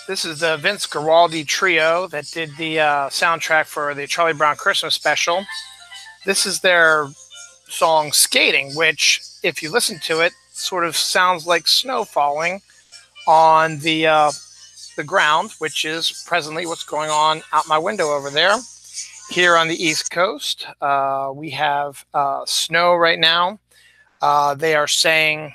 This is the Vince Guaraldi trio that did the soundtrack for the Charlie Brown Christmas special. This is their song Skating, which, if you listen to it, sort of sounds like snow falling on the ground, which is presently what's going on out my window over there. Here on the East Coast, we have snow right now. They are saying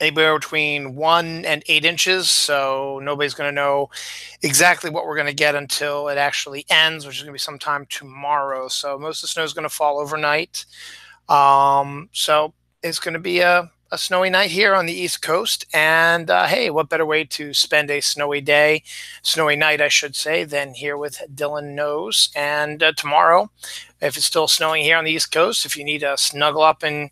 anywhere between 1 and 8 inches, so nobody's going to know exactly what we're going to get until it actually ends, which is going to be sometime tomorrow. So most of the snow is going to fall overnight. So it's going to be a snowy night here on the East Coast. And hey, what better way to spend a snowy day, snowy night, I should say, than here with Dylan Knows. And tomorrow, if it's still snowing here on the East Coast, if you need to snuggle up and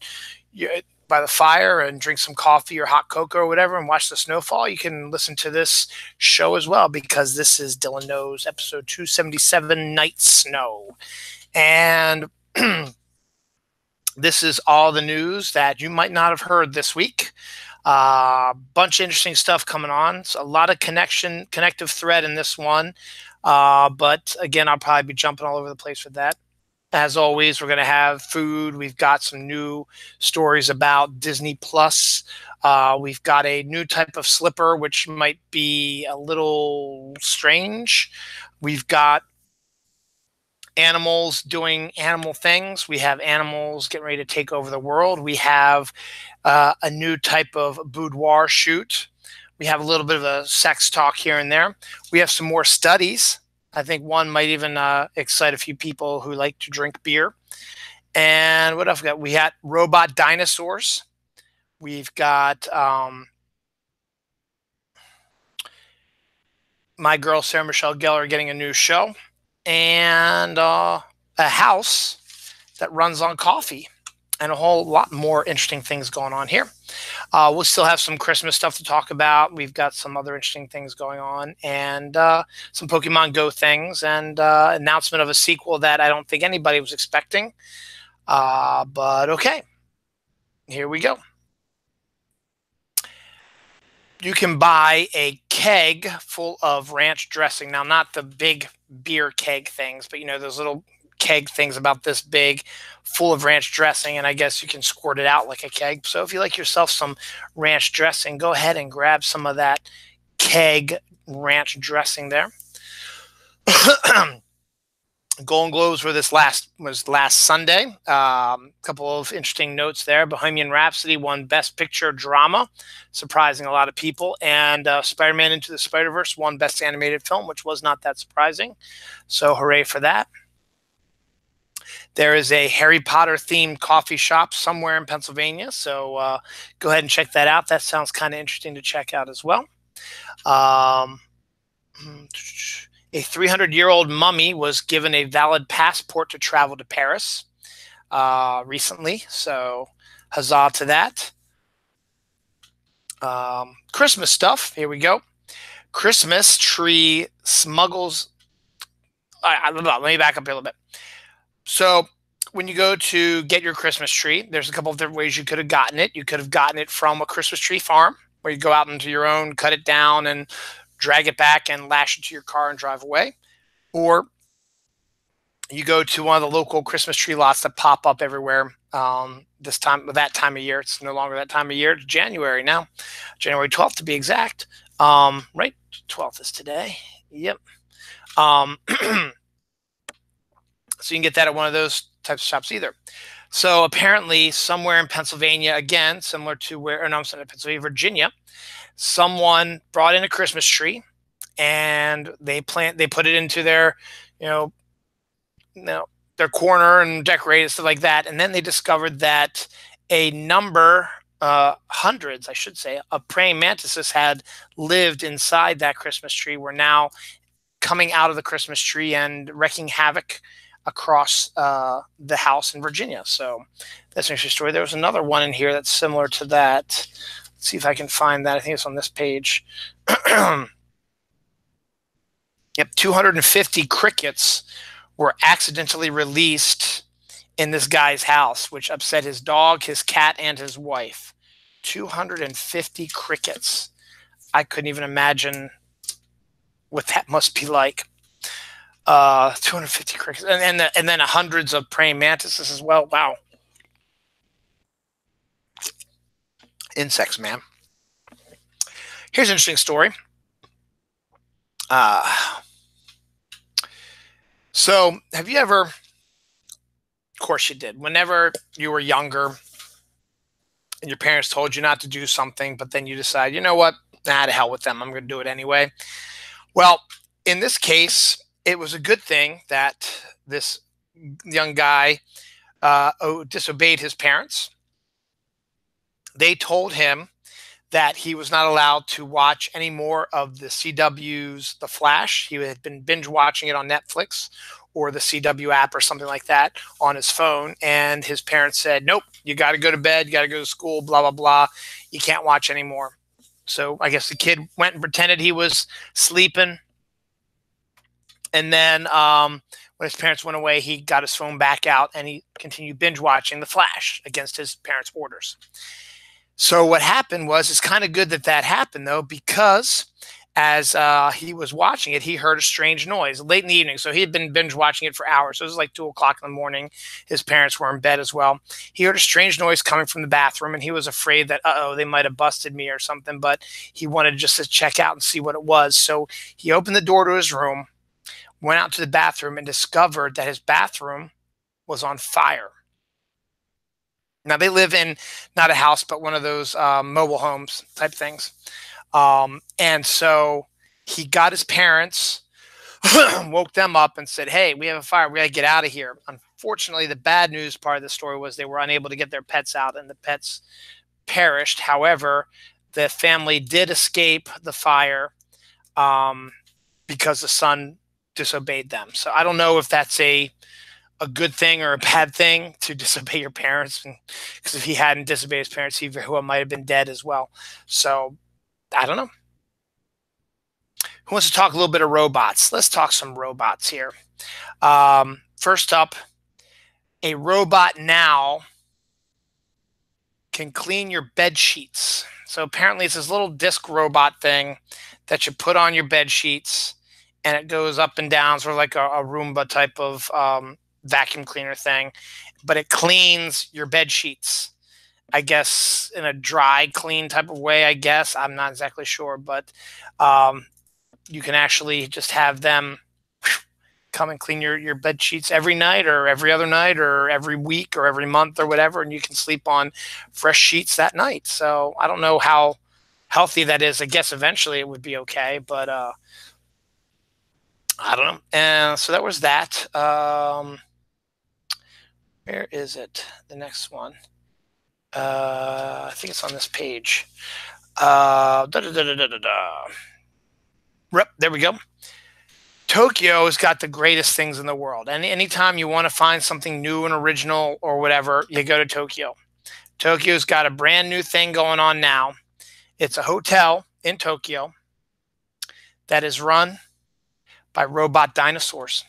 by the fire and drink some coffee or hot cocoa or whatever and watch the snowfall, you can listen to this show as well, because this is Dylan Knows, episode 277, Night Snow. And this is all the news that you might not have heard this week. Bunch of interesting stuff coming on. So a lot of connective thread in this one. But again, I'll probably be jumping all over the place with that. As always, we're going to have food. We've got some new stories about Disney Plus. We've got a new type of slipper, which might be a little strange. We've got animals doing animal things. We have animals getting ready to take over the world. We have a new type of boudoir shoot. We have a little bit of a sex talk here and there. We have some more studies. I think one might even excite a few people who like to drink beer. And what else we got? We got robot dinosaurs. We've got my girl Sarah Michelle Gellar getting a new show, and a house that runs on coffee, and a whole lot more interesting things going on here. We'll still have some Christmas stuff to talk about. We've got some other interesting things going on, and some Pokemon Go things, and announcement of a sequel that I don't think anybody was expecting. But okay, here we go. You can buy a keg full of ranch dressing. Now, not the big beer keg things, but those little keg things about this big, full of ranch dressing, and I guess you can squirt it out like a keg. So if you like yourself some ranch dressing, go ahead and grab some of that keg ranch dressing there. Golden Globes were last Sunday. A couple of interesting notes there. Bohemian Rhapsody won Best Picture Drama, surprising a lot of people. And Spider-Man Into the Spider-Verse won Best Animated Film, which was not that surprising. So hooray for that. There is a Harry Potter themed coffee shop somewhere in Pennsylvania. So go ahead and check that out. That sounds kind of interesting to check out as well. A 300-year-old mummy was given a valid passport to travel to Paris recently. So huzzah to that. Christmas stuff. Here we go. Christmas tree smuggles. Let me back up a little bit. So when you go to get your Christmas tree, there's a couple of different ways you could have gotten it. You could have gotten it from a Christmas tree farm, where you go out into your own, cut it down, and drag it back and lash it to your car and drive away. Or you go to one of the local Christmas tree lots that pop up everywhere that time of year. It's no longer that time of year. It's January now. January 12th to be exact. Right? 12th is today. Yep. So you can get that at one of those types of shops either. So apparently somewhere in Pennsylvania, again, similar to Pennsylvania, Virginia, someone brought in a Christmas tree, and they put it into their, their corner and decorated stuff like that. And then they discovered that a number, hundreds, I should say, of praying mantises had lived inside that Christmas tree, were now coming out of the Christmas tree and wreaking havoc across the house in Virginia. So that's an interesting story. There was another one in here that's similar to that. Let's see if I can find that. I think it's on this page. Yep, 250 crickets were accidentally released in this guy's house, which upset his dog, his cat, and his wife. 250 crickets. I couldn't even imagine what that must be like. 250 crickets, and then hundreds of praying mantises as well. Wow, insects, man. Here's an interesting story. Uh, so, have you ever? Of course, you did. Whenever you were younger, and your parents told you not to do something, but then you decide, you know what? Nah, to hell with them. I'm going to do it anyway. Well, in this case, it was a good thing that this young guy disobeyed his parents. They told him that he was not allowed to watch any more of the CW's The Flash. He had been binge watching it on Netflix or the CW app or something like that on his phone. And his parents said, nope, you got to go to bed, you got to go to school, blah, blah, blah. You can't watch anymore. So I guess the kid went and pretended he was sleeping. And then when his parents went away, he got his phone back out and he continued binge watching The Flash against his parents' orders. So what happened was, it's kind of good that that happened, though, because as he was watching it, he heard a strange noise late in the evening. So he had been binge watching it for hours. So it was like 2 o'clock in the morning. His parents were in bed as well. He heard a strange noise coming from the bathroom, and he was afraid that, uh-oh, they might have busted me or something. But he wanted just to check out and see what it was. So he opened the door to his room, went out to the bathroom, and discovered that his bathroom was on fire. Now, they live in not a house, but one of those mobile homes type things. And so he got his parents, woke them up and said, hey, we have a fire. We got to get out of here. Unfortunately, the bad news part of the story was they were unable to get their pets out and the pets perished. However, the family did escape the fire because the son disobeyed them. So I don't know if that's a good thing or a bad thing to disobey your parents, because if he hadn't disobeyed his parents, he very well might have been dead as well. So I don't know. Who wants to talk a little bit of robots? Let's talk some robots here. First up, a robot now can clean your bed sheets. So apparently it's this little disc robot thing that you put on your bed sheets, and it goes up and down, sort of like a Roomba type of vacuum cleaner thing, but it cleans your bed sheets, I guess, in a dry clean type of way. I guess I'm not exactly sure, but you can actually just have them come and clean your bed sheets every night or every other night or every week or every month or whatever, and you can sleep on fresh sheets that night. So I don't know how healthy that is. I guess eventually it would be okay, but I don't know. And so that was that. Where is it? The next one. I think it's on this page. There we go. Tokyo has got the greatest things in the world. And anytime you want to find something new and original or whatever, you go to Tokyo. Tokyo's got a brand new thing going on now. It's a hotel in Tokyo that is run by robot dinosaurs.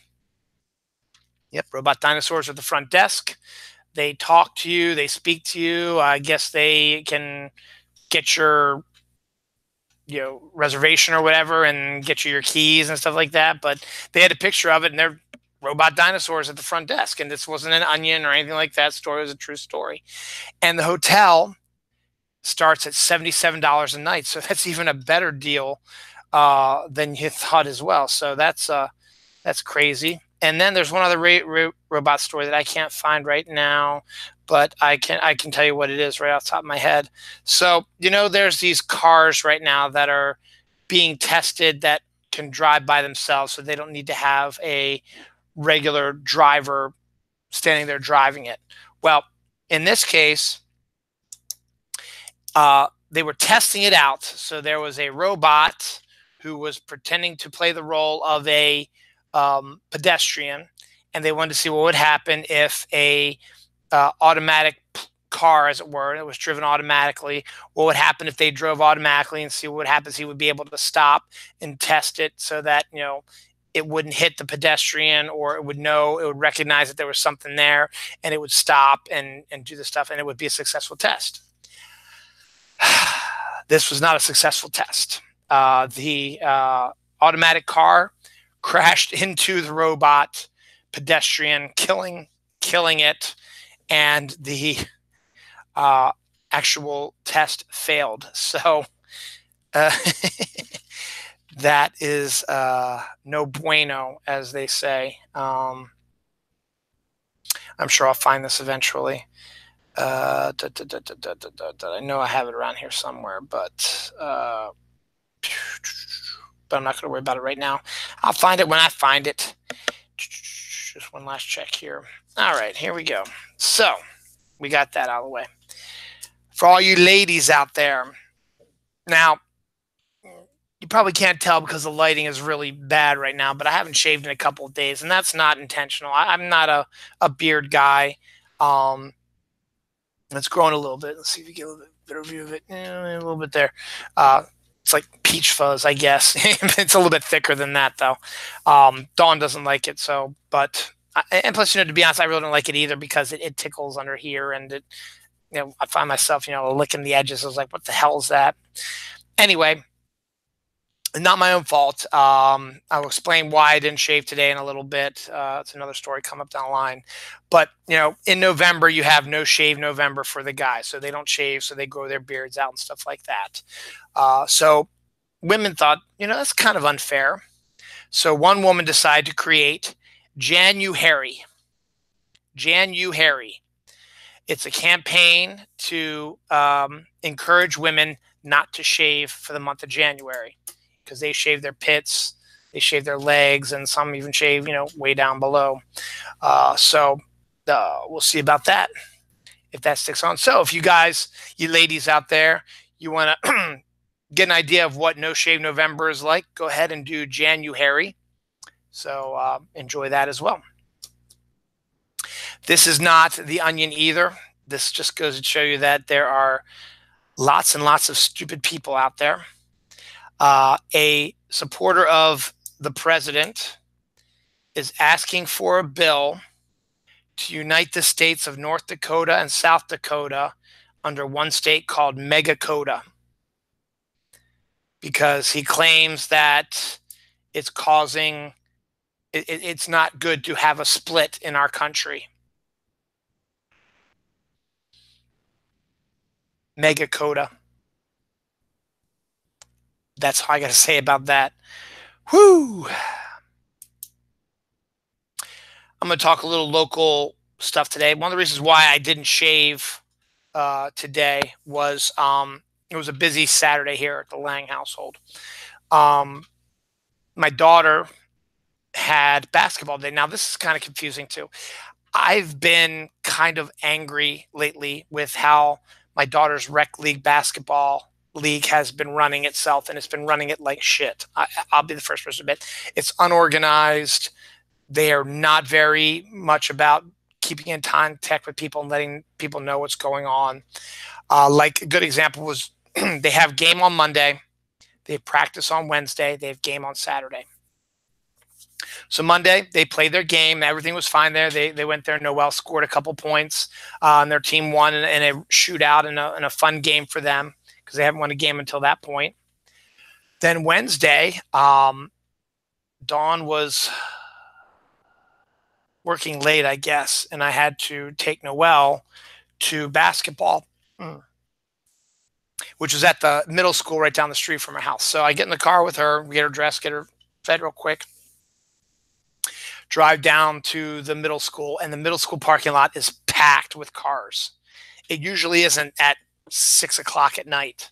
Yep, robot dinosaurs at the front desk. They talk to you. They speak to you. I guess they can get your reservation or whatever and get you your keys and stuff like that. But they had a picture of it, and they're robot dinosaurs at the front desk. And this wasn't an onion or anything like that. Story was a true story. And the hotel starts at $77 a night. So that's even a better deal than you thought as well. So that's crazy. And then there's one other robot story that I can't find right now, but I can tell you what it is right off the top of my head. So, there's these cars right now that are being tested that can drive by themselves, so they don't need to have a regular driver standing there driving it. Well, in this case, they were testing it out. So there was a robot who was pretending to play the role of a pedestrian, and they wanted to see what would happen if a automatic car, as it were, it was driven automatically. What would happen if they drove automatically, and see what happens. He would be able to stop and test it so that it wouldn't hit the pedestrian, or it would recognize that there was something there, and it would stop and do the stuff, and it would be a successful test. This was not a successful test. The automatic car crashed into the robot pedestrian, killing it, and the uh, actual test failed. So uh, that is no bueno, as they say. I'm sure I'll find this eventually. I know I have it around here somewhere, but I'm not going to worry about it right now. I'll find it when I find it. Just one last check here. All right, here we go. So we got that out of the way. For all you ladies out there, now, you probably can't tell because the lighting is really bad right now, but I haven't shaved in a couple of days, and that's not intentional. I'm not a beard guy. It's growing a little bit. Let's see if you get a little bit better view of it. A little bit there. It's like peach fuzz, I guess. It's a little bit thicker than that, though. Dawn doesn't like it, so, and plus, to be honest, I really don't like it either because it tickles under here, and I find myself, licking the edges. I was like, what the hell is that? Anyway, not my own fault. I'll explain why I didn't shave today in a little bit. It's another story coming up down the line. But, in November, you have no shave November for the guys. So they don't shave, so they grow their beards out and stuff like that. So women thought, that's kind of unfair. So one woman decided to create January. January. It's a campaign to encourage women not to shave for the month of January, because they shave their pits, they shave their legs, and some even shave, way down below. So we'll see about that, if that sticks on. So if you guys, you ladies out there, you want to get an idea of what No Shave November is like, go ahead and do January. So enjoy that as well. This is not The Onion either. This just goes to show you that there are lots and lots of stupid people out there. A supporter of the president is asking for a bill to unite the states of North Dakota and South Dakota under one state called Megakota, because he claims that it's causing, it's not good to have a split in our country. Megakota. That's all I got to say about that. Whoo! I'm going to talk a little local stuff today. One of the reasons why I didn't shave today was it was a busy Saturday here at the Lang household. My daughter had basketball day. Now, this is kind of confusing too. I've been kind of angry lately with how my daughter's rec league basketball league has been running itself, and it's been running it like shit. I'll be the first person to admit it's unorganized. They are not very much about keeping in contact with people and letting people know what's going on. Like a good example was they have game on Monday, they practice on Wednesday, they have game on Saturday. So Monday, they played their game. Everything was fine there. They went there. Noel scored a couple points, and their team won in a shootout and a fun game for them, because they haven't won a game until that point. Then Wednesday, Dawn was working late, I guess, and I had to take Noel to basketball, which was at the middle school right down the street from her house. So I get in the car with her, we get her dressed, get her fed real quick, drive down to the middle school, and the middle school parking lot is packed with cars. It usually isn't at 6 o'clock at night,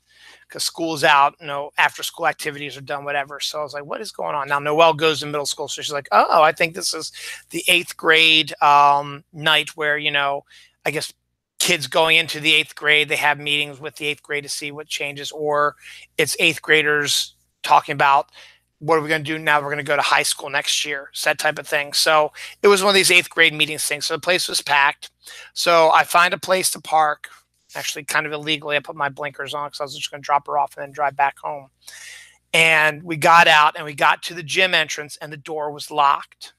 because school's out, after school activities are done, whatever. So I was like, what is going on? Now, Noelle goes to middle school, so she's like, oh, I think this is the 8th grade night where, I guess kids going into the 8th grade, they have meetings with the 8th grade to see what changes, or it's 8th graders talking about, what are we going to do now? We're going to go to high school next year. It's that type of thing. So it was one of these 8th grade meetings things. So the place was packed. So I find a place to park, actually kind of illegally. I put my blinkers on because I was just going to drop her off and then drive back home. And we got out and we got to the gym entrance, and the door was locked.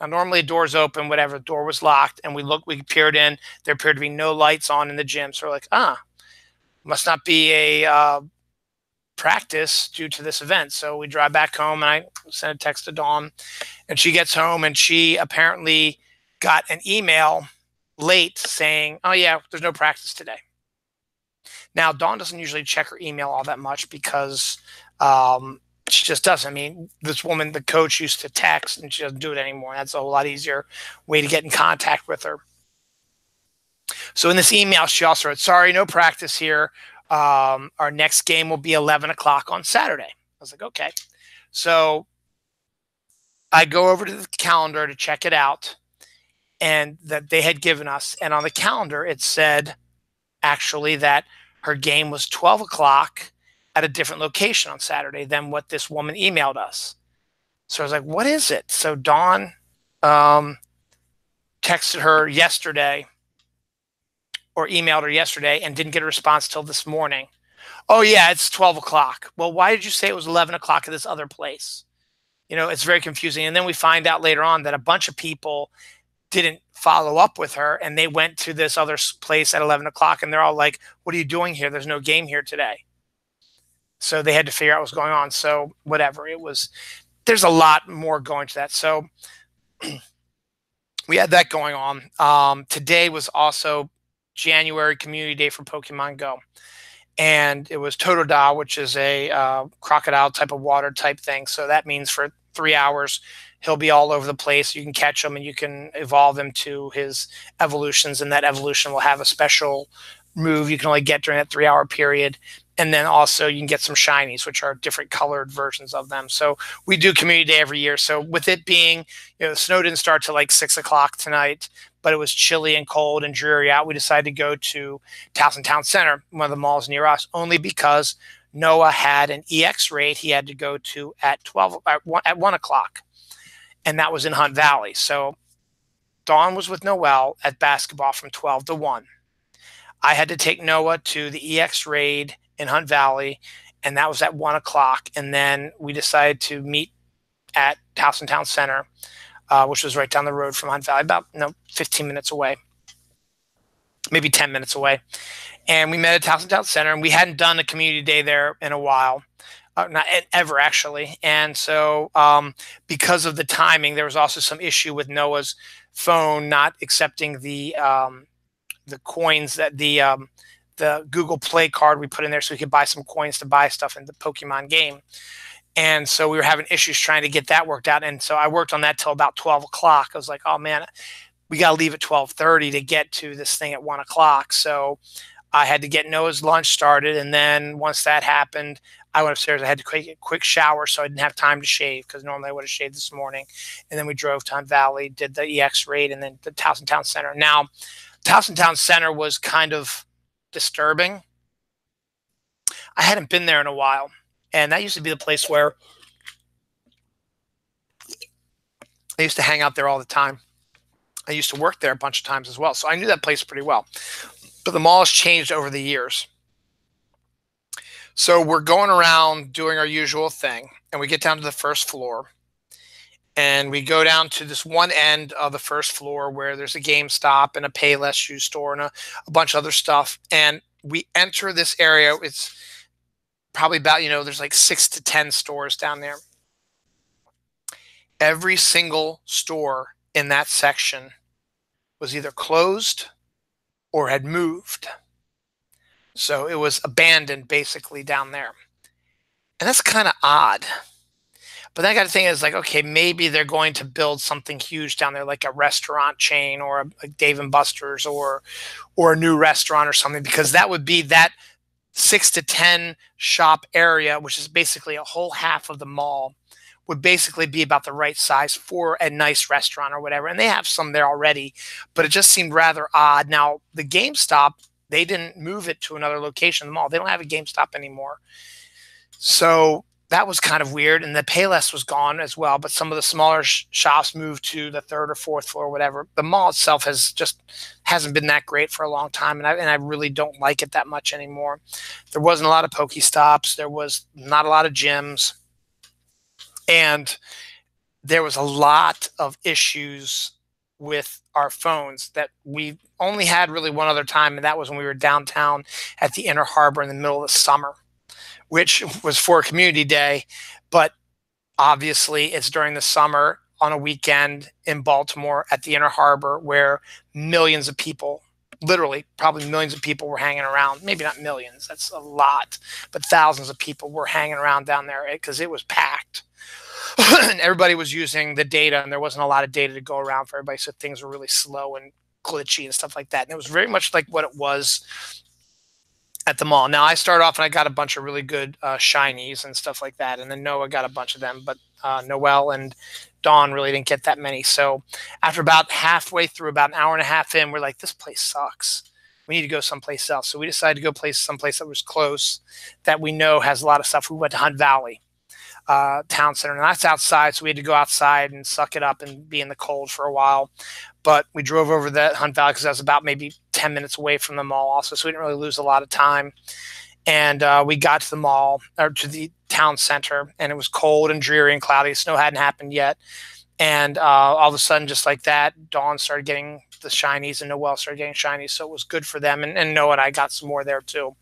Now, normally the door's open, whatever, the door was locked. And we peered in. There appeared to be no lights on in the gym. So we're like, must not be a practice due to this event. So we drive back home, and I send a text to Dawn, and she gets home, and she apparently got an email late saying, "Oh yeah, there's no practice today." Now, Dawn doesn't usually check her email all that much because she just doesn't. I mean, this woman, the coach, used to text, and she doesn't do it anymore. That's a whole lot easier way to get in contact with her. So in this email, she also wrote, "Sorry, no practice here. Our next game will be 11 o'clock on Saturday." I was like, okay. So I go over to the calendar to check it out, and that they had given us. And on the calendar, it said actually that her game was 12 o'clock at a different location on Saturday than what this woman emailed us. So I was like, what is it? So Dawn texted her yesterday, or emailed her yesterday, and didn't get a response till this morning. "Oh yeah, it's 12 o'clock. Well, why did you say it was 11 o'clock at this other place?" It's very confusing. And then we find out later on that a bunch of people didn't follow up with her, and they went to this other place at 11 o'clock, and they're all like, "What are you doing here? There's no game here today." So they had to figure out what's going on. So whatever it was, there's a lot more going to that. So we had that going on. Today was also January Community Day for Pokemon Go. And it was Totodile, which is a crocodile type of water type thing. So that means for 3 hours, he'll be all over the place. You can catch him, and you can evolve him to his evolutions, and that evolution will have a special move you can only get during that 3 hour period. And then also you can get some shinies, which are different colored versions of them. So we do Community Day every year. So with it being, the snow didn't start till like 6 o'clock tonight, but it was chilly and cold and dreary out. We decided to go to Towson Town Center, one of the malls near us, only because Noah had an EX raid he had to go to at 1 o'clock, and that was in Hunt Valley. So Dawn was with Noel at basketball from 12 to 1. I had to take Noah to the EX raid in Hunt Valley, and that was at 1 o'clock. And then we decided to meet at Towson Town Center, which was right down the road from Hunt Valley, about 15 minutes away, maybe 10 minutes away. And we met at Towson Town Center, and we hadn't done a community day there in a while, not ever actually. And so because of the timing, there was also some issue with Noah's phone not accepting the coins, that the Google Play card we put in there so we could buy some coins to buy stuff in the Pokemon game. And so we were having issues trying to get that worked out. And so I worked on that till about 12 o'clock. I was like, oh man, we got to leave at 12:30 to get to this thing at 1 o'clock. So I had to get Noah's lunch started. And then once that happened, I went upstairs. I had to take a quick shower, so I didn't have time to shave, because normally I would have shaved this morning. And then we drove to Hunt Valley, did the EX raid, and then the Towson Town Center. Now, Towson Town Center was kind of disturbing. I hadn't been there in a while, and that used to be the place where I used to hang out there all the time. I used to work there a bunch of times as well, so I knew that place pretty well. But the mall has changed over the years. So we're going around doing our usual thing, and we get down to the first floor, and we go down to this one end of the first floor where there's a GameStop and a Payless shoe store and a bunch of other stuff. And we enter this area. It's probably about, there's like 6 to 10 stores down there. Every single store in that section was either closed or had moved. So it was abandoned basically down there. And that's kind of odd. But then I got to think, is like, okay, maybe they're going to build something huge down there, like a restaurant chain or a Dave and Buster's or a new restaurant or something, because that would be that 6 to 10 shop area, which is basically a whole half of the mall, would basically be about the right size for a nice restaurant or whatever. And they have some there already, but it just seemed rather odd. Now, the GameStop, they didn't move it to another location in the mall. They don't have a GameStop anymore. So that was kind of weird. And the Payless was gone as well, but some of the smaller shops moved to the 3rd or 4th floor, whatever. The mall itself hasn't been that great for a long time, and I really don't like it that much anymore. There wasn't a lot of Pokestops. There was not a lot of gyms. And there was a lot of issues with our phones that we only had really one other time, and that was when we were downtown at the Inner Harbor in the middle of the summer, which was for Community Day, but obviously it's during the summer on a weekend in Baltimore at the Inner Harbor where millions of people, literally probably millions of people were hanging around. Maybe not millions, that's a lot, but thousands of people were hanging around down there because it was packed. And everybody was using the data, and there wasn't a lot of data to go around for everybody, so things were really slow and glitchy and stuff like that. And it was very much like what it was at the mall. Now I started off and I got a bunch of really good shinies and stuff like that, and then Noah got a bunch of them, but Noel and Dawn really didn't get that many. So after about halfway through, about an hour and a half in, we're like, this place sucks. We need to go someplace else. So we decided to go someplace that was close, that we know has a lot of stuff. We went to Hunt Valley Town Center, and that's outside, so we had to go outside and suck it up and be in the cold for a while. But we drove over the Hunt Valley because that was about maybe 10 minutes away from the mall also, so we didn't really lose a lot of time. And we got to the mall, or to the town center, and it was cold and dreary and cloudy. Snow hadn't happened yet. And all of a sudden, just like that, Dawn started getting the shinies and Noelle started getting shinies, so it was good for them. And Noah and I got some more there too.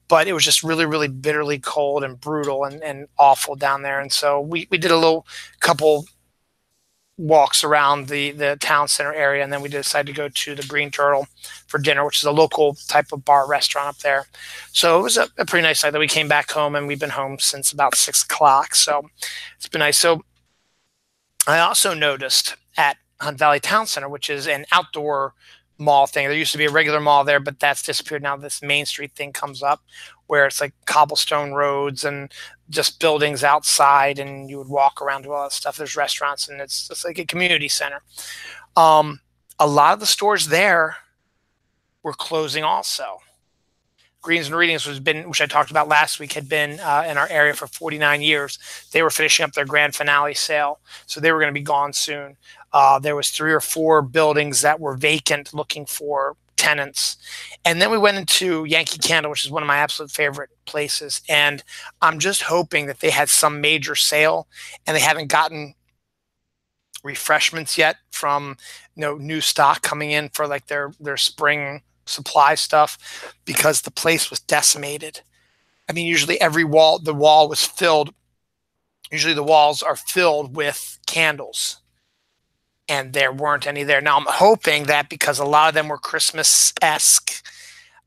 But it was just really, really bitterly cold and brutal and awful down there. And so we did a little couple walks around the town center area, and then we decided to go to the Green Turtle for dinner, which is a local type of bar restaurant up there. So it was a pretty nice night. That we came back home, and we've been home since about 6 o'clock. So it's been nice. So I also noticed at Hunt Valley Town Center, which is an outdoor mall thing. There used to be a regular mall there, but that's disappeared now. This Main Street thing comes up where it's like cobblestone roads and just buildings outside, and you would walk around to all that stuff. There's restaurants, and it's just like a community center. A lot of the stores there were closing also. Greens and Readings which I talked about last week, had been in our area for 49 years. They were finishing up their grand finale sale, so they were going to be gone soon. There was 3 or 4 buildings that were vacant, looking for tenants. And then we went into Yankee Candle, which is one of my absolute favorite places. And I'm just hoping that they had some major sale, and they haven't gotten refreshments yet from new stock coming in for like their spring supply stuff, because the place was decimated. I mean, usually the wall was filled. Usually the walls are filled with candles, and there weren't any there. Now I'm hoping that because a lot of them were Christmas-esque,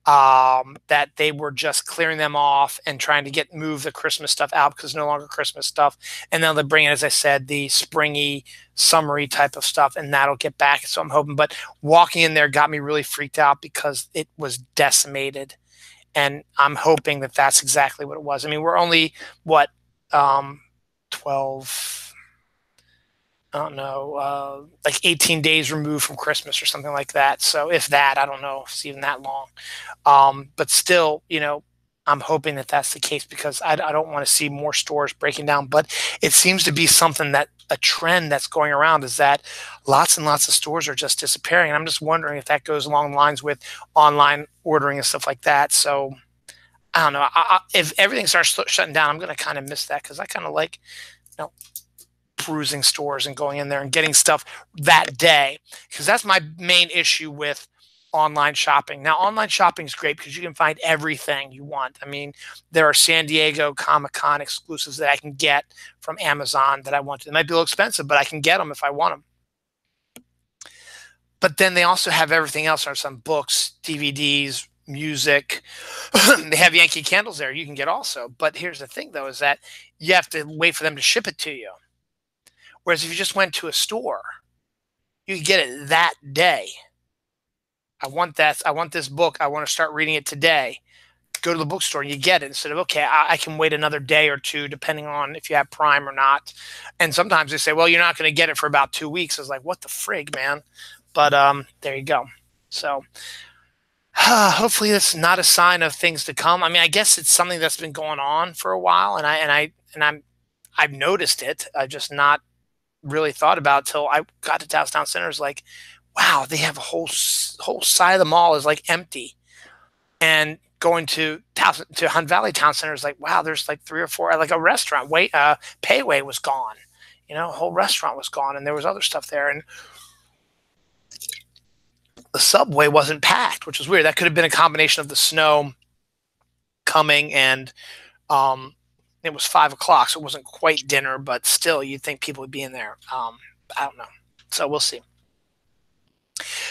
that they were just clearing them off and trying to move the Christmas stuff out, because no longer Christmas stuff. And then they'll bring in, as I said, the springy, summery type of stuff, and that'll get back. So I'm hoping. But walking in there got me really freaked out because it was decimated, and I'm hoping that that's exactly what it was. I mean, we're only what 12. I don't know, like 18 days removed from Christmas or something like that. So if that, I don't know if it's even that long. But still, I'm hoping that that's the case, because I don't want to see more stores breaking down. But it seems to be something a trend that's going around, is that lots and lots of stores are just disappearing. And I'm just wondering if that goes along the lines with online ordering and stuff like that. So I don't know. If everything starts shutting down, I'm going to kind of miss that, because I kind of like, perusing stores and going in there and getting stuff that day, because that's my main issue with online shopping. Now, online shopping is great because you can find everything you want. I mean, there are San Diego Comic-Con exclusives that I can get from Amazon that I want. It might be a little expensive, but I can get them if I want them. But then they also have everything else. There's some books, DVDs, music. They have Yankee Candles there you can get also. But here's the thing, though, is that you have to wait for them to ship it to you. Whereas if you just went to a store, you could get it that day. I want this book. I want to start reading it today. Go to the bookstore and you get it, instead of, okay, I can wait another day or two, depending on if you have Prime or not. And sometimes they say, well, you're not going to get it for about 2 weeks. I was like, what the frig, man? But there you go. So hopefully it's not a sign of things to come. I mean, I guess it's something that's been going on for a while, and I've noticed it. I've just not really thought about it till I got to Twas Town Center. It's like, wow, they have a whole side of the mall is like empty. And going to Hunt Valley Town Center is like, wow, there's like 3 or 4, like a restaurant. Payway was gone. A whole restaurant was gone, and there was other stuff there. And the subway wasn't packed, which was weird. That could have been a combination of the snow coming and It was 5 o'clock, so it wasn't quite dinner, but still, you'd think people would be in there. I don't know. So we'll see.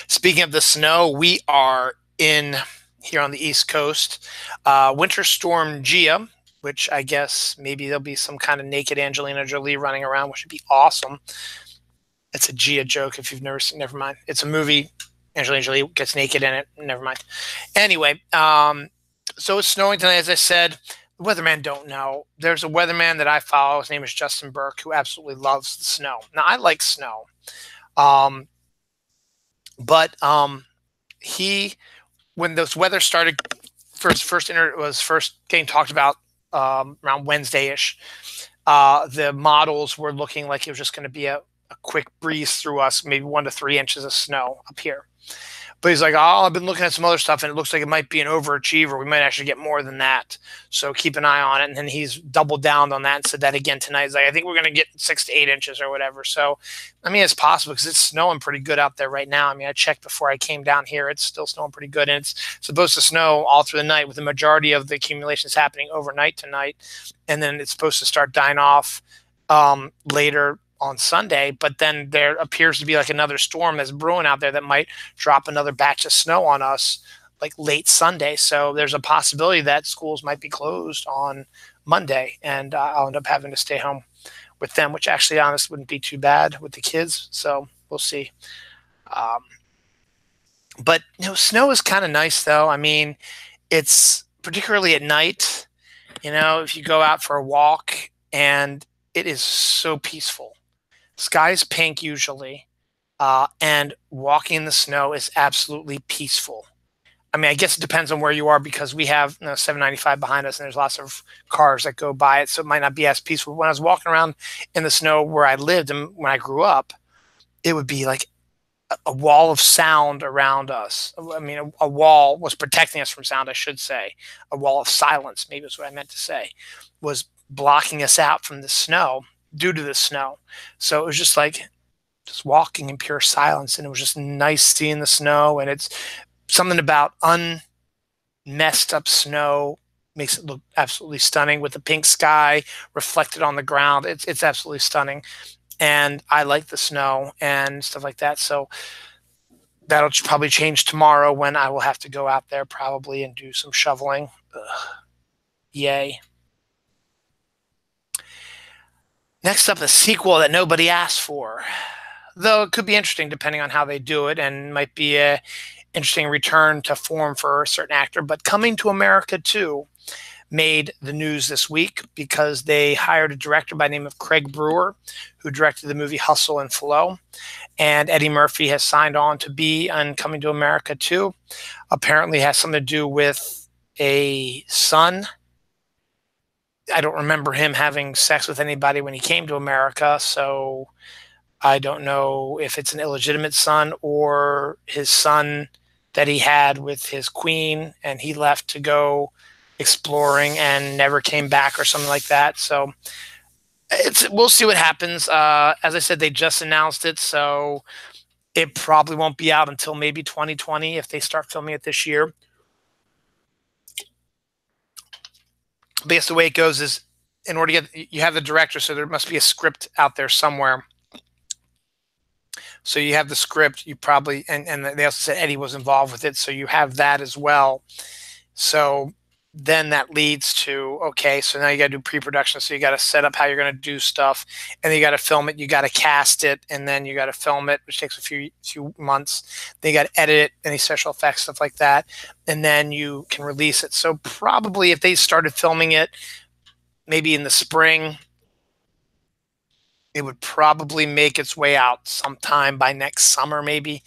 Speaking of the snow, we are in here on the East Coast. Winter Storm Gia, which I guess maybe there'll be some kind of naked Angelina Jolie running around, which would be awesome. It's a Gia joke if you've never seen. Never mind. It's a movie. Angelina Jolie gets naked in it. Never mind. Anyway, so it's snowing tonight, as I said. The weatherman don't know. There's a weatherman that I follow. His name is Justin Burke, who absolutely loves the snow. Now, I like snow. But he, when this weather started, was first getting talked about around Wednesday-ish, the models were looking like it was just going to be a quick breeze through us, maybe 1 to 3 inches of snow up here. But he's like, oh, I've been looking at some other stuff, and it looks like it might be an overachiever. We might actually get more than that. So keep an eye on it. And then he's doubled down on that and said that again tonight. He's like, I think we're going to get 6 to 8 inches or whatever. So, I mean, it's possible because it's snowing pretty good out there right now. I mean, I checked before I came down here. It's still snowing pretty good. And it's supposed to snow all through the night, with the majority of the accumulations happening overnight tonight. And then it's supposed to start dying off later on Sunday, but then there appears to be like another storm that's brewing out there that might drop another batch of snow on us like late Sunday. So there's a possibility that schools might be closed on Monday, and I'll end up having to stay home with them, which actually, honestly, wouldn't be too bad with the kids. So we'll see. But snow is kind of nice, though. I mean, it's particularly at night. If you go out for a walk, and it is so peaceful. Sky's pink usually, and walking in the snow is absolutely peaceful. I mean, I guess it depends on where you are, because we have 795 behind us, and there's lots of cars that go by it, so it might not be as peaceful. When I was walking around in the snow where I lived and when I grew up, it would be like a wall of sound around us. I mean, a wall was protecting us from sound, I should say. A wall of silence, maybe is what I meant to say, was blocking us out from the snow due to the snow. So it was just like just walking in pure silence, and it was just nice seeing the snow. And it's something about unmessed up snow makes it look absolutely stunning, with the pink sky reflected on the ground. It's absolutely stunning, and I like the snow and stuff like that. So that'll probably change tomorrow, when I will have to go out there probably and do some shoveling. Ugh. Yay. Next up, a sequel that nobody asked for, though it could be interesting depending on how they do it, and might be an interesting return to form for a certain actor. But Coming to America 2 made the news this week because they hired a director by the name of Craig Brewer, who directed the movie Hustle and Flow. And Eddie Murphy has signed on to be on Coming to America 2. Apparently has something to do with a son. I don't remember him having sex with anybody when he came to America, so I don't know if it's an illegitimate son or his son that he had with his queen, and he left to go exploring and never came back, or something like that. So we'll see what happens. As I said, they just announced it, so it probably won't be out until maybe 2020 if they start filming it this year. But yes, the way it goes is, in order to get, you have the director, so there must be a script out there somewhere. So you have the script, you probably, and they also said Eddie was involved with it, so you have that as well. So then that leads to, okay, so now you got to do pre-production. So you got to set up how you're going to do stuff, and then you got to film it, you got to cast it, and then you got to film it, which takes a few months. Then you got to edit it, any special effects, stuff like that, and then you can release it. So probably if they started filming it maybe in the spring, it would probably make its way out sometime by next summer, maybe.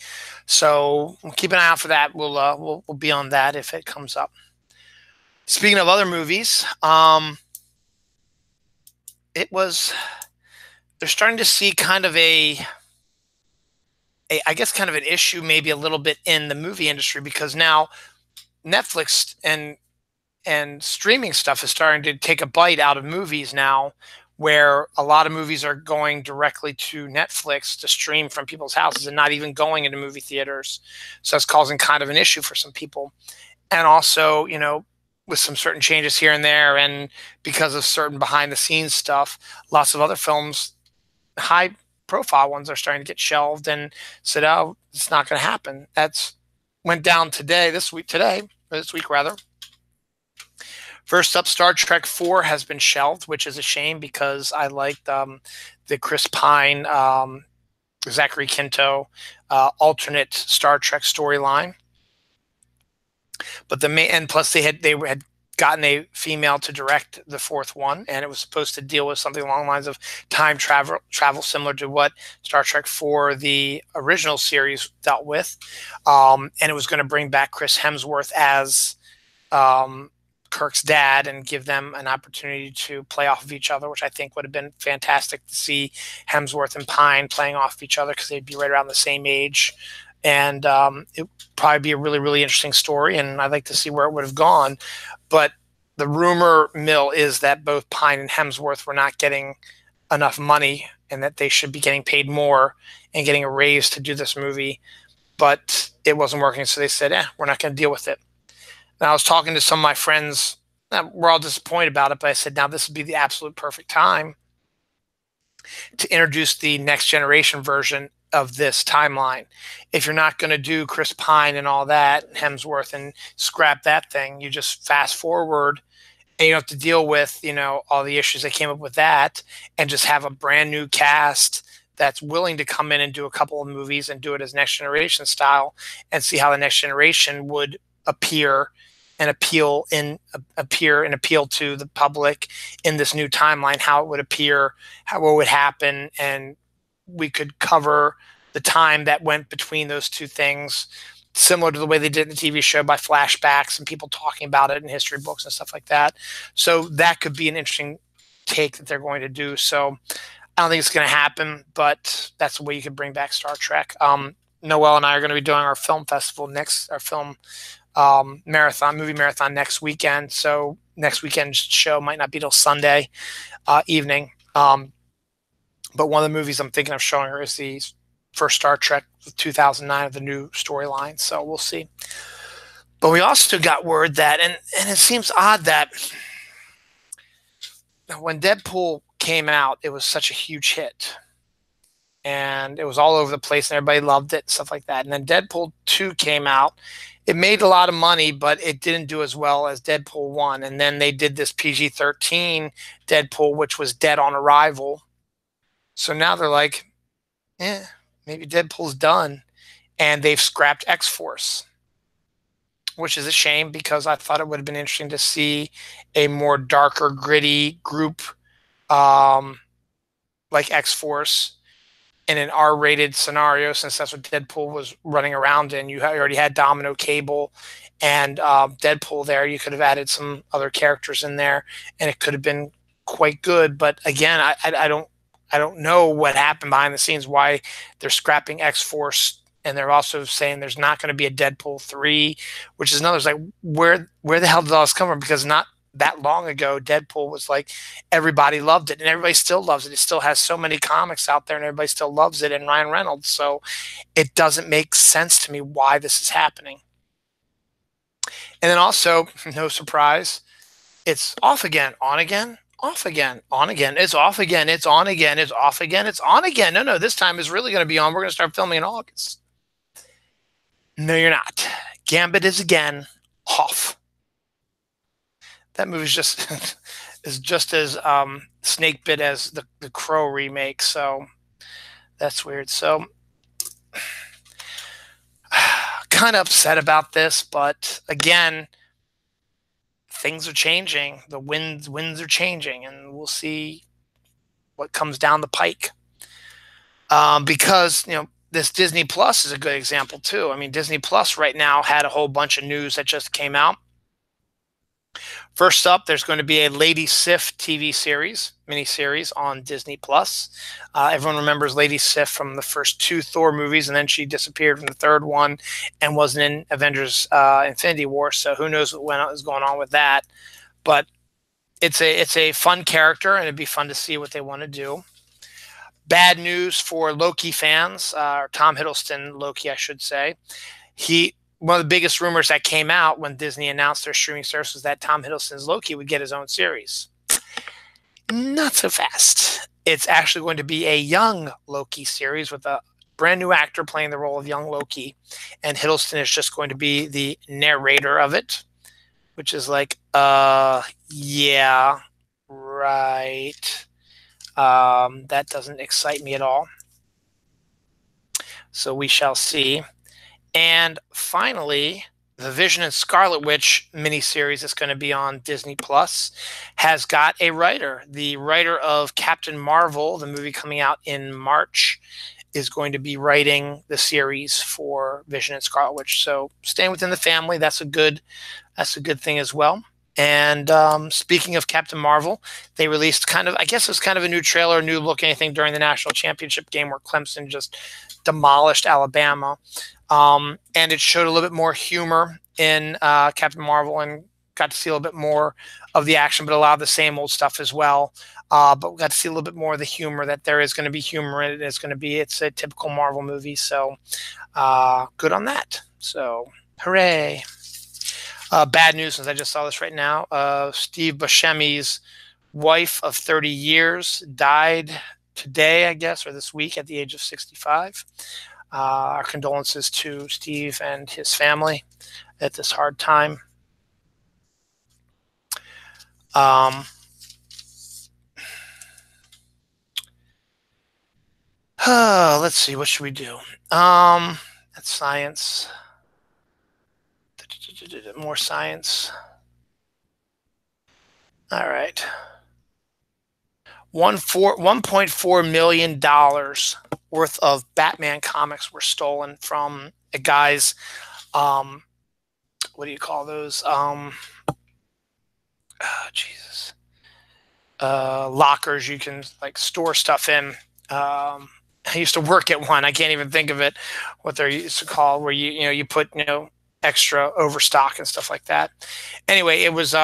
So keep an eye out for that. We'll be on that if it comes up. Speaking of other movies, they're starting to see kind of I guess kind of an issue, maybe a little bit, in the movie industry, because now Netflix and streaming stuff is starting to take a bite out of movies now, where a lot of movies are going directly to Netflix to stream from people's houses and not even going into movie theaters. So that's causing kind of an issue for some people. And also, with some certain changes here and there, and because of certain behind the scenes stuff, lots of other films, high profile ones, are starting to get shelved and said, "Oh, it's not going to happen." That's went down today, this week rather. First up, Star Trek 4 has been shelved, which is a shame because I liked the Chris Pine, Zachary Quinto alternate Star Trek storyline. But the main, and plus they had gotten a female to direct the fourth one, and it was supposed to deal with something along the lines of time travel similar to what Star Trek 4, the original series, dealt with. And it was going to bring back Chris Hemsworth as Kirk's dad and give them an opportunity to play off of each other, which I think would have been fantastic to see Hemsworth and Pine playing off of each other because they'd be right around the same age. And it would probably be a really, really interesting story, and I'd like to see where it would have gone. But the rumor mill is that both Pine and Hemsworth were not getting enough money and that they should be getting paid more and getting a raise to do this movie. But it wasn't working, so they said, we're not going to deal with it. And I was talking to some of my friends. We're all disappointed about it, but I said, now this would be the absolute perfect time to introduce the next generation version of this timeline. If you're not going to do Chris Pine and all that, Hemsworth, and scrap that thing, you just fast forward and you don't have to deal with, all the issues that came up with that, and just have a brand new cast that's willing to come in and do a couple of movies and do it as next generation style and see how the next generation would appear and appeal to the public in this new timeline, how it would appear, how it would happen, and we could cover the time that went between those two things, similar to the way they did in the TV show by flashbacks and people talking about it in history books and stuff like that. So that could be an interesting take that they're going to do. So I don't think it's going to happen, but that's the way you could bring back Star Trek. Noelle and I are going to be doing our film festival movie marathon next weekend. So next weekend's show might not be till Sunday evening. But one of the movies I'm thinking of showing her is the first Star Trek 2009 of the new storyline. So we'll see. But we also got word that, and it seems odd that when Deadpool came out, it was such a huge hit. And it was all over the place and everybody loved it and stuff like that. And then Deadpool 2 came out. It made a lot of money, but it didn't do as well as Deadpool 1. And then they did this PG-13 Deadpool, which was dead on arrival. So now they're like, maybe Deadpool's done. And they've scrapped X-Force, which is a shame because I thought it would have been interesting to see a more darker, gritty group like X-Force in an R-rated scenario, since that's what Deadpool was running around in. You already had Domino, Cable, and Deadpool there. You could have added some other characters in there, and it could have been quite good. But again, I don't know what happened behind the scenes, why they're scrapping X-Force, and they're also saying there's not going to be a Deadpool 3, which is another. It's like, where the hell did all this come from? Because not that long ago, Deadpool was like, everybody loved it, and everybody still loves it. It still has so many comics out there, and everybody still loves it, and Ryan Reynolds. So it doesn't make sense to me why this is happening. And then also, no surprise, it's off again, on again, off again, on again. It's off again, it's on again, it's off again, it's on again. No, this time is really going to be on. We're going to start filming in August. No, you're not. Gambit is again off. That movie is just as snake bit as the Crow remake. So that's weird. So kind of upset about this, but again, things are changing. The winds are changing, and we'll see what comes down the pike. Because this Disney Plus is a good example too. I mean, Disney Plus right now had a whole bunch of news that just came out. First up, there's going to be a Lady Sif TV series, miniseries on Disney Plus. Everyone remembers Lady Sif from the first 2 Thor movies, and then she disappeared from the third one and wasn't in Avengers Infinity War. So who knows what is going on with that? But it's a fun character, and it'd be fun to see what they want to do. Bad news for Loki fans, or Tom Hiddleston Loki, I should say. He one of the biggest rumors that came out when Disney announced their streaming service was that Tom Hiddleston's Loki would get his own series. Not so fast. It's actually going to be a young Loki series with a brand new actor playing the role of young Loki, and Hiddleston is just going to be the narrator of it, which is like, yeah, right. That doesn't excite me at all. So we shall see. And finally, the Vision and Scarlet Witch miniseries that's going to be on Disney Plus has got a writer. The writer of Captain Marvel, the movie coming out in March, is going to be writing the series for Vision and Scarlet Witch. So staying within the family, that's a good thing as well. And speaking of Captain Marvel, they released kind of, I guess it was kind of a new trailer, new look, anything during the national championship game where Clemson just demolished Alabama. And it showed a little bit more humor in Captain Marvel and got to see a little bit more of the action, but a lot of the same old stuff as well. But we got to see a little bit more of the humor, that there is going to be humor in it. It's a typical Marvel movie. So good on that. So hooray. Bad news, since I just saw this right now. Steve Buscemi's wife of 30 years died today, I guess, or this week at the age of 65. Our condolences to Steve and his family at this hard time. Let's see, what should we do? That's science. More science. All right. $1.4 million worth of Batman comics were stolen from a guy's, what do you call those? Jesus. Lockers you can like store stuff in. I used to work at one. I can't even think of it, what they're used to call, where you put, extra overstock and stuff like that. Anyway, it was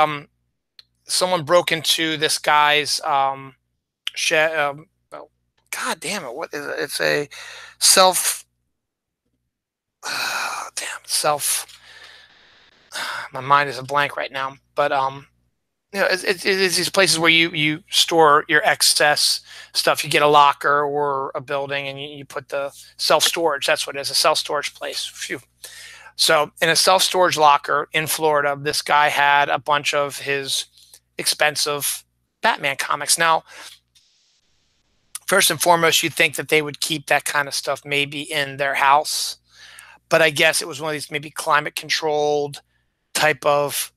someone broke into this guy's shed. God damn it! What is it? It's a self. My mind is a blank right now. But it's these places where you store your excess stuff. You get a locker or a building, and you put the self storage. That's what it is, a self storage place. Phew. So in a self-storage locker in Florida, this guy had a bunch of his expensive Batman comics. Now, first and foremost, you'd think that they would keep that kind of stuff maybe in their house. But I guess it was one of these maybe climate-controlled type of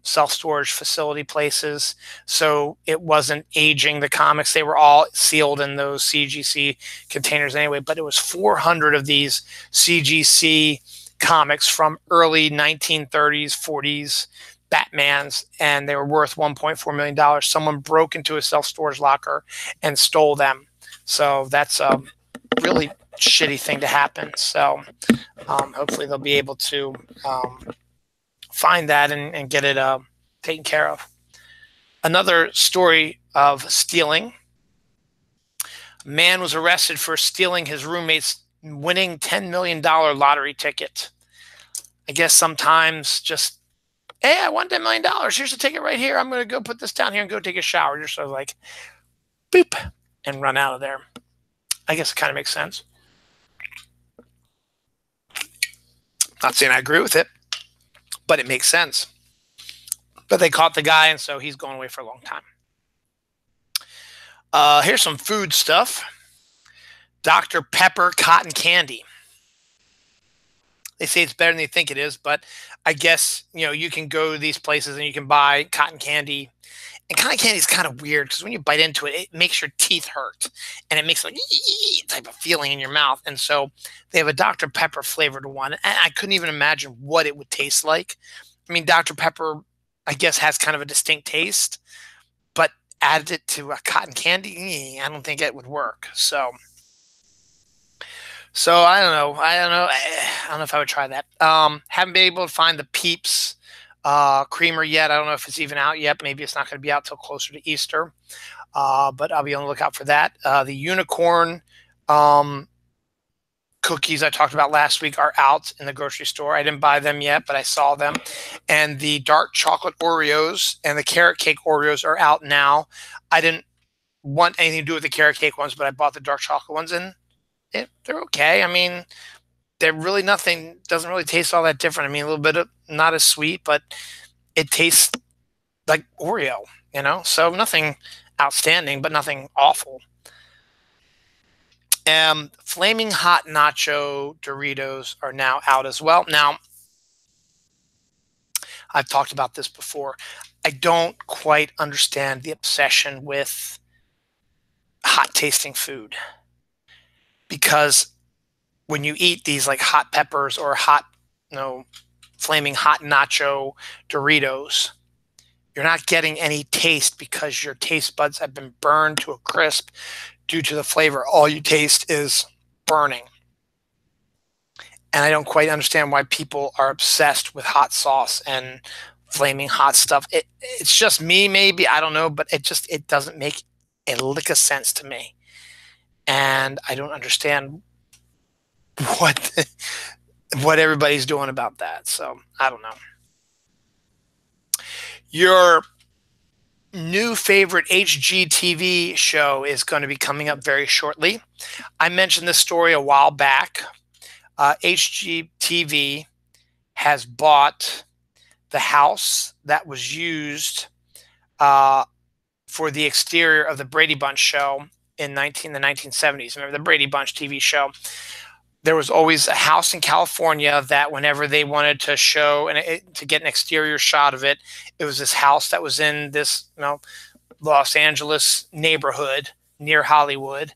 self-storage facility places. So it wasn't aging the comics. They were all sealed in those CGC containers anyway. But it was 400 of these CGC comics from early 1930s, 40s Batmans, and they were worth $1.4 million. Someone broke into a self-storage locker and stole them. So that's a really shitty thing to happen. So hopefully they'll be able to find that and get it taken care of. Another story of stealing. A man was arrested for stealing his roommate's winning $10 million lottery ticket. I guess sometimes just, hey, I won $10 million. Here's the ticket right here. I'm going to go put this down here and go take a shower. You're sort of like, boop, and run out of there. I guess it kind of makes sense. Not saying I agree with it, but it makes sense. But they caught the guy, and so he's going away for a long time. Here's some food stuff. Dr. Pepper cotton candy. They say it's better than they think it is, but I guess, you can go to these places and you can buy cotton candy. And cotton candy is kind of weird because when you bite into it, it makes your teeth hurt. And it makes like type of feeling in your mouth. And so they have a Dr. Pepper flavored one. And I couldn't even imagine what it would taste like. I mean, Dr. Pepper, I guess, has kind of a distinct taste. But added it to a cotton candy, I don't think it would work. So I don't know. I don't know if I would try that. Haven't been able to find the Peeps creamer yet. I don't know if it's even out yet. Maybe it's not going to be out till closer to Easter. But I'll be on the lookout for that. The unicorn cookies I talked about last week are out in the grocery store. I didn't buy them yet, but I saw them. And the dark chocolate Oreos and the carrot cake Oreos are out now. I didn't want anything to do with the carrot cake ones, but I bought the dark chocolate ones, and they're okay. I mean, they're really nothing, doesn't really taste all that different. I mean, a little bit of not as sweet, but it tastes like Oreo, so nothing outstanding, but nothing awful. Flaming hot nacho Doritos are now out as well. Now, I've talked about this before. I don't quite understand the obsession with hot tasting food, because when you eat these like hot peppers or hot, flaming hot nacho Doritos, you're not getting any taste because your taste buds have been burned to a crisp due to the flavor. All you taste is burning. And I don't quite understand why people are obsessed with hot sauce and flaming hot stuff. It's just me, maybe, I don't know, but it doesn't make a lick of sense to me. And I don't understand what what everybody's doing about that. So I don't know. Your new favorite HGTV show is going to be coming up very shortly. I mentioned this story a while back. HGTV has bought the house that was used for the exterior of the Brady Bunch show in the 1970s. Remember the Brady Bunch TV show? There was always a house in California that whenever they wanted to show and to get an exterior shot of it, it was this house that was in this Los Angeles neighborhood near Hollywood,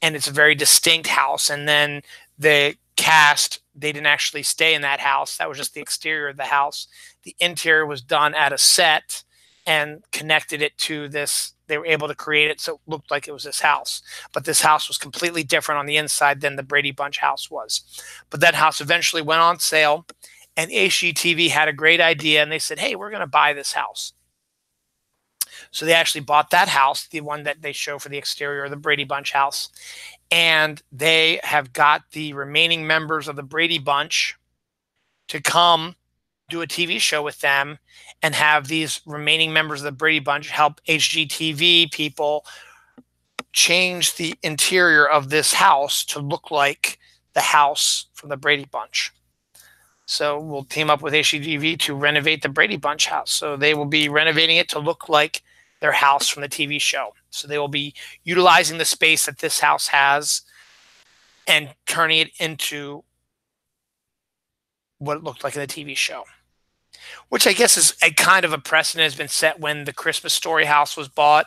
and it's a very distinct house. And then the cast, they didn't actually stay in that house. That was just the exterior of the house. The interior was done at a set and connected it to this. They were able to create it so it looked like it was this house. But this house was completely different on the inside than the Brady Bunch house was. But that house eventually went on sale, and HGTV had a great idea, and they said, hey, we're going to buy this house. So they actually bought that house, the one that they show for the exterior of the Brady Bunch house. And they have got the remaining members of the Brady Bunch to come do a TV show with them and have these remaining members of the Brady Bunch help HGTV people change the interior of this house to look like the house from the Brady Bunch. So we'll team up with HGTV to renovate the Brady Bunch house. So they will be renovating it to look like their house from the TV show. So they will be utilizing the space that this house has and turning it into what it looked like in the TV show, which I guess is a kind of a precedent has been set. When the Christmas Story house was bought,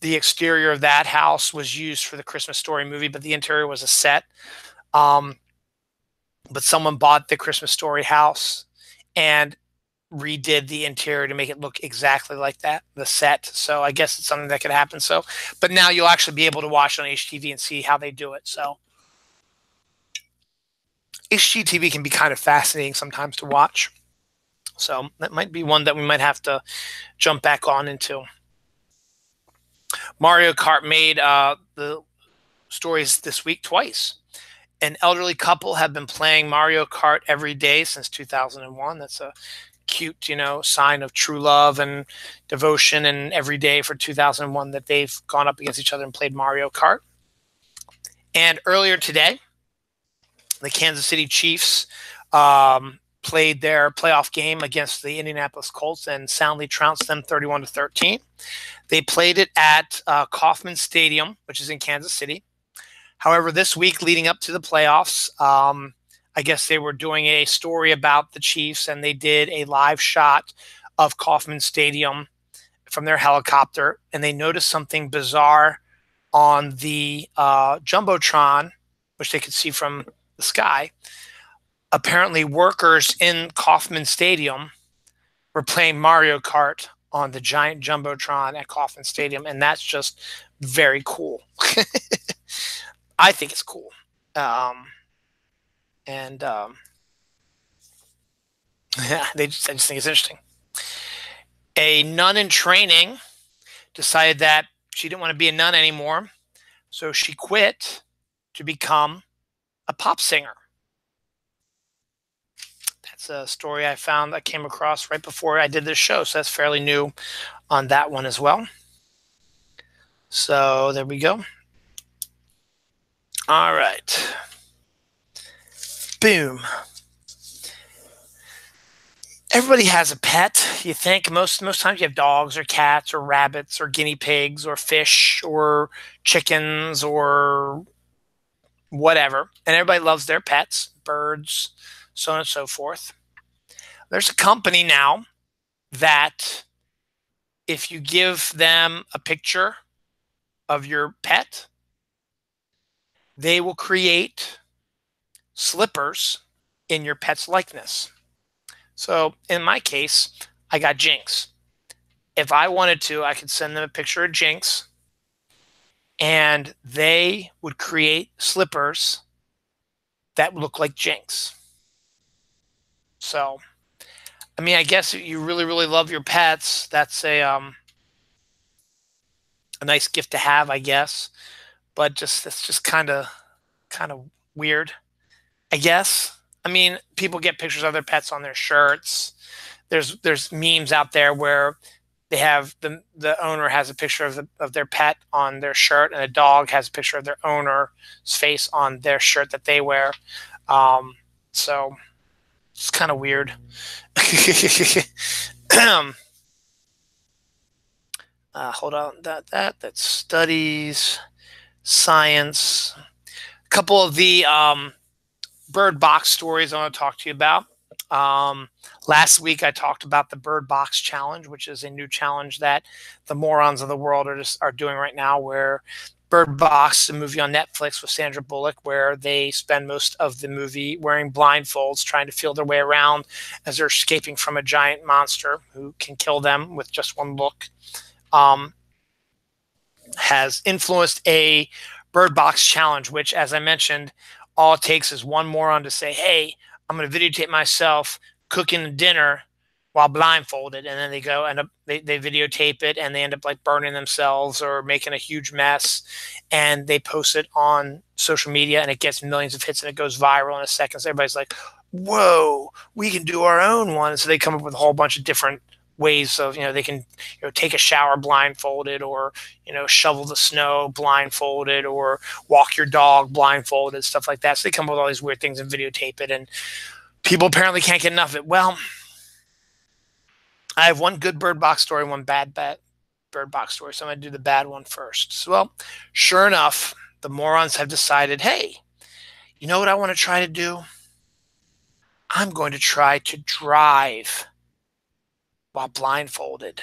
the exterior of that house was used for the Christmas Story movie, but the interior was a set. But someone bought the Christmas Story house and redid the interior to make it look exactly like that, the set. So I guess it's something that could happen. So, but now you'll actually be able to watch on HGTV and see how they do it. So HGTV can be kind of fascinating sometimes to watch. So that might be one that we might have to jump back on into. Mario Kart made the stories this week twice. An elderly couple have been playing Mario Kart every day since 2001. That's a cute, sign of true love and devotion, and every day for 2001 that they've gone up against each other and played Mario Kart. And earlier today, the Kansas City Chiefs played their playoff game against the Indianapolis Colts and soundly trounced them 31-13. They played it at Kauffman Stadium, which is in Kansas City. However, this week leading up to the playoffs, I guess they were doing a story about the Chiefs, and they did a live shot of Kauffman Stadium from their helicopter, and they noticed something bizarre on the Jumbotron, which they could see from the sky. Apparently, workers in Kauffman Stadium were playing Mario Kart on the giant Jumbotron at Kauffman Stadium, and that's just very cool. I think it's cool. Yeah, I just think it's interesting. A nun in training decided that she didn't want to be a nun anymore, so she quit to become a pop singer. That's a story I came across right before I did this show, so that's fairly new on that one as well. So there we go. All right. Boom. Everybody has a pet. You think most times you have dogs or cats or rabbits or guinea pigs or fish or chickens or whatever, and everybody loves their pets, birds, so on and so forth. There's a company now that if you give them a picture of your pet, they will create slippers in your pet's likeness. So in my case, I got Jinx. If I wanted to, I could send them a picture of Jinx and they would create slippers that look like Jinx. So, I mean, I guess if you really, really love your pets, that's a nice gift to have, I guess. But just that's just kind of weird, I guess. I mean, people get pictures of their pets on their shirts. There's memes out there where they have the owner has a picture of their pet on their shirt, and a dog has a picture of their owner's face on their shirt that they wear. So it's kind of weird. Hold on, that's studies, science. A couple of the bird box stories I want to talk to you about. Last week I talked about the bird box challenge, which is a new challenge that the morons of the world are doing right now, where Bird Box, a movie on Netflix with Sandra Bullock, where they spend most of the movie wearing blindfolds trying to feel their way around as they're escaping from a giant monster who can kill them with just one look. Has influenced a Bird Box challenge, which, as I mentioned, all it takes is one moron to say, hey, I'm going to videotape myself cooking dinner while blindfolded, and then they go and they videotape it, and they end up like burning themselves or making a huge mess, and they post it on social media, and it gets millions of hits, and it goes viral in a second. So everybody's like, whoa, we can do our own one. So they come up with a whole bunch of different ways of, they can take a shower blindfolded, or shovel the snow blindfolded, or walk your dog blindfolded, stuff like that. So they come up with all these weird things and videotape it, and people apparently can't get enough of it. Well, I have one good Bird Box story, one bad Bird Box story. So I'm going to do the bad one first. So, well, sure enough, the morons have decided, hey, you know what I want to try to do? I'm going to try to drive while blindfolded.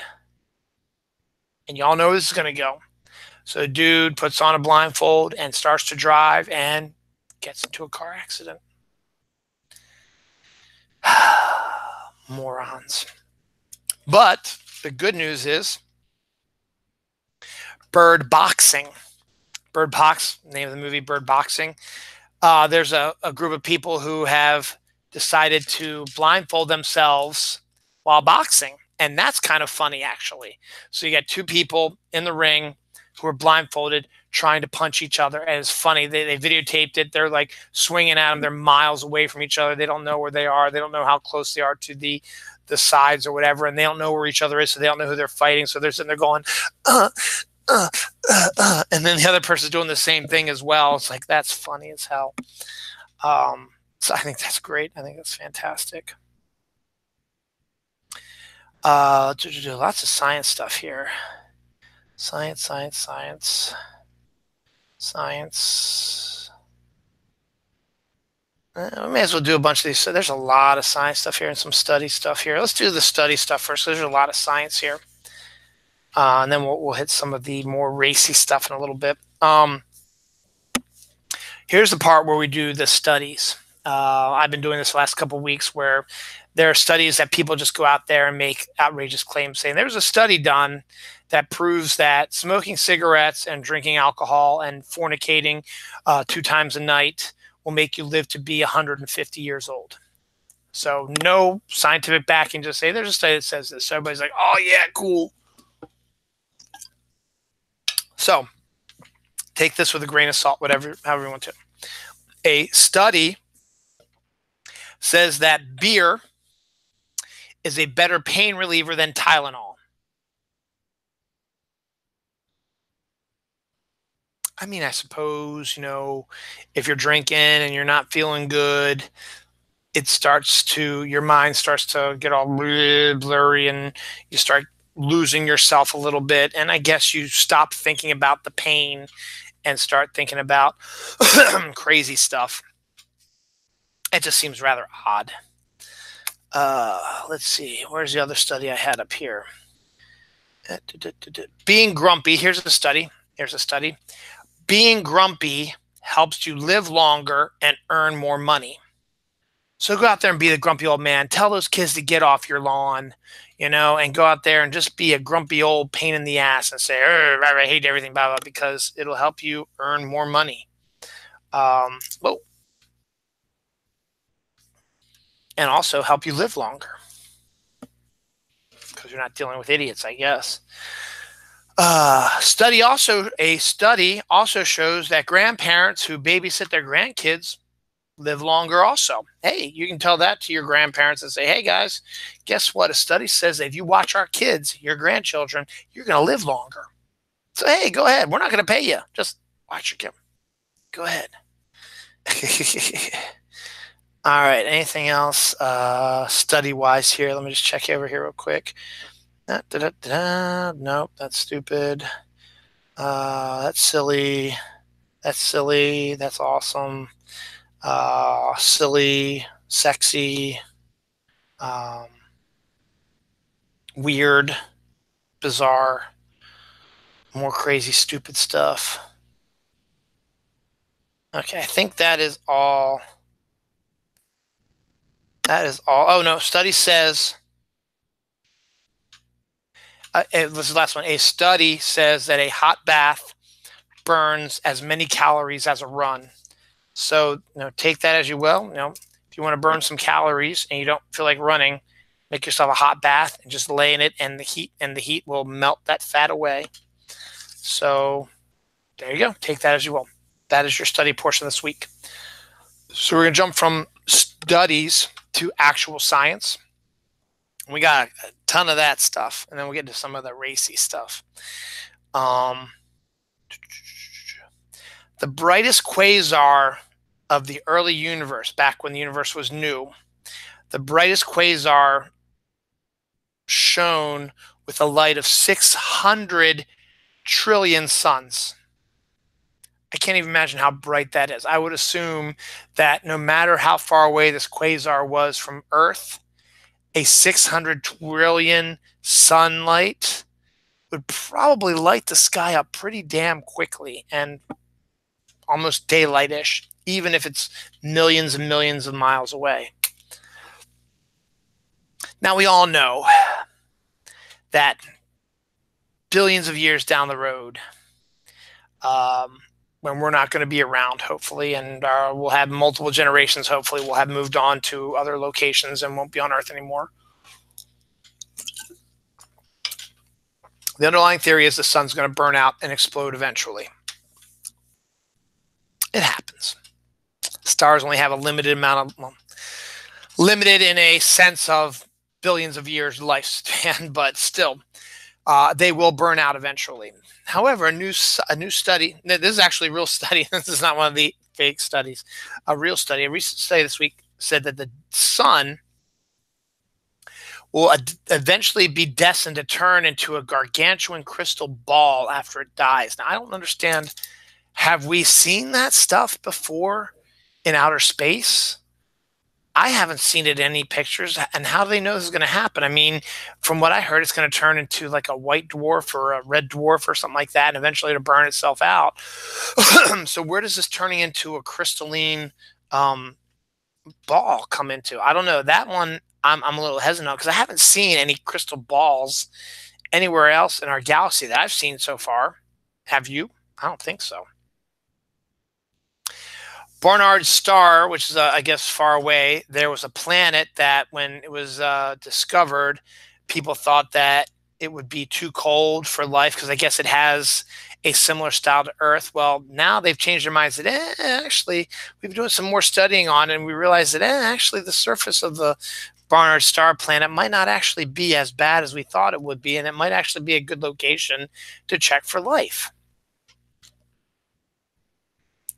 And y'all know where this is going to go. So a dude puts on a blindfold and starts to drive and gets into a car accident. Morons. But the good news is Bird Boxing. Bird Box, name of the movie, Bird Boxing. There's a group of people who have decided to blindfold themselves while boxing. And that's kind of funny, actually. So you got two people in the ring who are blindfolded trying to punch each other. And it's funny. They videotaped it. They're like swinging at them. They're miles away from each other. They don't know where they are. They don't know how close they are to the sides or whatever. And they don't know where each other is. So they don't know who they're fighting. So they're sitting there going, and then the other person's doing the same thing as well. It's like, that's funny as hell. So I think that's great. I think that's fantastic. Lots of science stuff here. Science. We may as well do a bunch of these. So there's a lot of science stuff here and some study stuff here. Let's do the study stuff first. There's a lot of science here. And then we'll hit some of the more racy stuff in a little bit. Here's the part where we do the studies. I've been doing this the last couple of weeks where there are studies that people just go out there and make outrageous claims saying there's a study done that proves that smoking cigarettes and drinking alcohol and fornicating 2 times a night will make you live to be 150 years old. So no scientific backing, just say there's a study that says this. So everybody's like, oh yeah, cool. So take this with a grain of salt, however you want to. A study says that beer is a better pain reliever than Tylenol. I mean, I suppose, if you're drinking and you're not feeling good, your mind starts to get all blurry and you start losing yourself a little bit. And I guess you stop thinking about the pain and start thinking about crazy stuff. It just seems rather odd. Let's see. Where's the other study I had up here? Being grumpy. Here's a study. Being grumpy helps you live longer and earn more money. So go out there and be the grumpy old man. Tell those kids to get off your lawn, and go out there and just be a grumpy old pain in the ass and say, I hate everything, blah, blah, because it'll help you earn more money. And also help you live longer because you're not dealing with idiots, I guess. A study also shows that grandparents who babysit their grandkids live longer also. Hey, you can tell that to your grandparents and say, hey guys, guess what? A study says that if you watch our kids, your grandchildren, you're going to live longer. So, hey, go ahead. We're not going to pay you. Just watch your kid. Go ahead. All right. Anything else study-wise here? Let me just check over here real quick. Nope, that's stupid. That's silly. That's awesome. Silly, sexy, weird, bizarre, more crazy, stupid stuff. Okay, I think that is all. Oh, no, study says, this is the last one. A study says that a hot bath burns as many calories as a run. So, take that as you will. If you want to burn some calories and you don't feel like running, make yourself a hot bath and just lay in it, and the heat will melt that fat away. So, there you go. Take that as you will. That is your study portion this week. So we're going to jump from studies to actual science. We got a ton of that stuff, and then we'll get to some of the racy stuff. The brightest quasar of the early universe, back when the universe was new, the brightest quasar shone with a light of 600 trillion suns. I can't even imagine how bright that is. I would assume that no matter how far away this quasar was from Earth, a 600 trillion sunlight would probably light the sky up pretty damn quickly and almost daylight-ish, even if it's millions and millions of miles away. Now, we all know that billions of years down the road, when we're not going to be around, hopefully, and we'll have multiple generations, hopefully, we'll have moved on to other locations and won't be on Earth anymore. The underlying theory is the sun's going to burn out and explode eventually. It happens. Stars only have a limited amount of, limited in a sense of billions of years lifespan, but still, they will burn out eventually. However, a new study, this is actually a real study. This is not one of the fake studies. A recent study this week said that the sun will eventually be destined to turn into a gargantuan crystal ball after it dies. Now, I don't understand. Have we seen that stuff before in outer space? I haven't seen it in any pictures. And how do they know this is going to happen? I mean, from what I heard, it's going to turn into like a white dwarf or a red dwarf or something like that, and eventually to burn itself out. So where does this turning into a crystalline ball come into? I don't know. That one, I'm a little hesitant because I haven't seen any crystal balls anywhere else in our galaxy that I've seen so far. Have you? I don't think so. Barnard's star, which is, I guess, far away, there was a planet that when it was discovered, people thought that it would be too cold for life because I guess it has a similar style to Earth. Well, now they've changed their minds that actually we've been doing some more studying on it, and we realized that actually the surface of the Barnard Star planet might not actually be as bad as we thought it would be, and it might actually be a good location to check for life.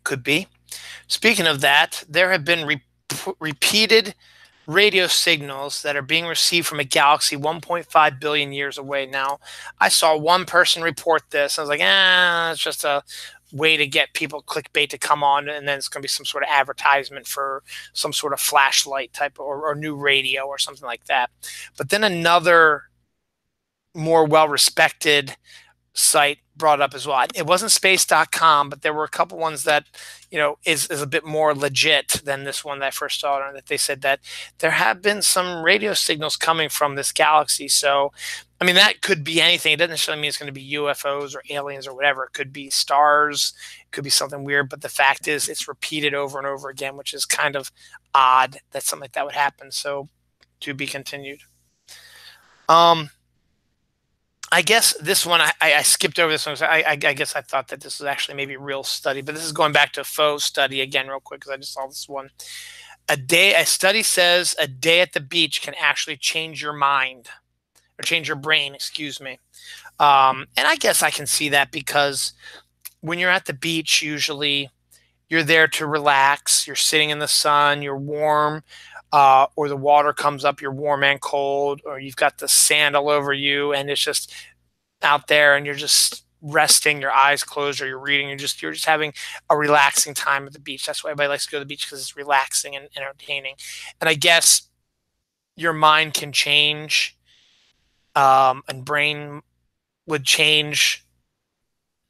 Could be. Speaking of that, there have been repeated radio signals that are being received from a galaxy 1.5 billion years away. Now, I saw one person report this. I was like, it's just a way to get people clickbait to come on, and then it's going to be some sort of advertisement for some sort of flashlight type or new radio or something like that. But then another more well-respected site brought up as well. It wasn't space.com, but there were a couple ones that, is a bit more legit than this one that I first saw, and that they said that there have been some radio signals coming from this galaxy. So, I mean, that could be anything. It doesn't necessarily mean it's going to be UFOs or aliens or whatever. It could be stars, it could be something weird, but the fact is it's repeated over and over again, which is kind of odd that something like that would happen. So, to be continued. I guess this one, I skipped over this one. So I guess I thought that this was actually maybe a real study, but this is going back to a faux study again, real quick, because I just saw this one. A study says a day at the beach can actually change your mind, or change your brain, excuse me. And I guess I can see that, because when you're at the beach, usually you're there to relax. You're sitting in the sun, you're warm, or the water comes up, you're warm and cold, or you've got the sand all over you, and it's just out there, and you're just resting, your eyes closed, or you're reading, you're just having a relaxing time at the beach. That's why everybody likes to go to the beach, because it's relaxing and entertaining. And I guess your mind can change, and brain would change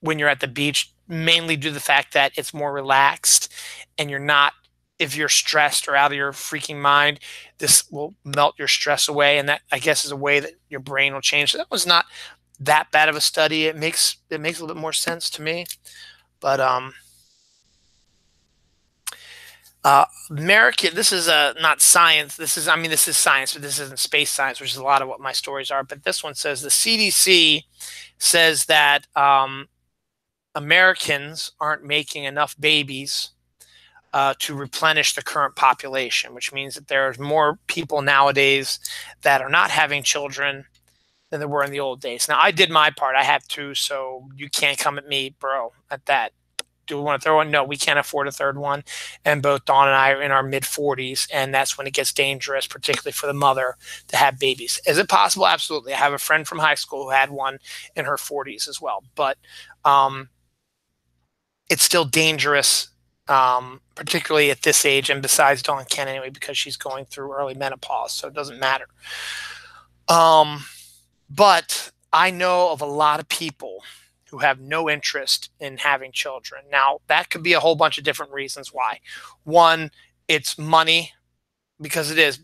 when you're at the beach, mainly due to the fact that it's more relaxed, and you're not, if you're stressed or out of your freaking mind, this will melt your stress away. And that, I guess, is a way that your brain will change. So that was not that bad of a study. It makes a little bit more sense to me. But American, this is not science. This is science, but this isn't space science, which is a lot of what my stories are. But this one says the CDC says that Americans aren't making enough babies to replenish the current population, which means that there's more people nowadays that are not having children than there were in the old days. Now, I did my part. I had two, so you can't come at me, bro, at that. Do we want to throw one? No, we can't afford a third one. And both Dawn and I are in our mid-40s, and that's when it gets dangerous, particularly for the mother, to have babies. Is it possible? Absolutely. I have a friend from high school who had one in her 40s as well. But it's still dangerous, particularly at this age, and besides Dawn can anyway, because she's going through early menopause, so it doesn't matter. But I know of a lot of people who have no interest in having children. Now, that could be a whole bunch of different reasons why. One, it's money, because it is.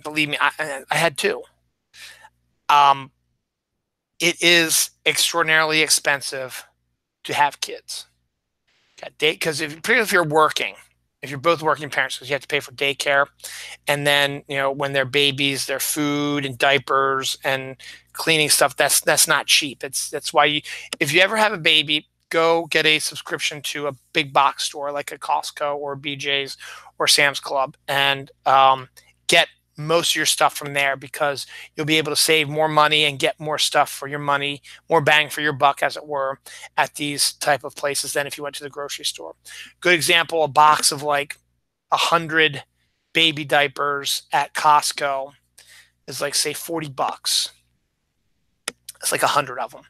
Believe me, I had two. It is extraordinarily expensive to have kids. Because particularly if you're working, if you're both working parents, because you have to pay for daycare, and then when they're babies, their food and diapers and cleaning stuff, that's not cheap. That's why if you ever have a baby, go get a subscription to a big box store like a Costco or BJ's or Sam's Club, and get most of your stuff from there, because you'll be able to save more money and get more stuff for your money, more bang for your buck, as it were, at these type of places than if you went to the grocery store. Good example, a box of like 100 baby diapers at Costco is like, say, $40. It's like 100 of them.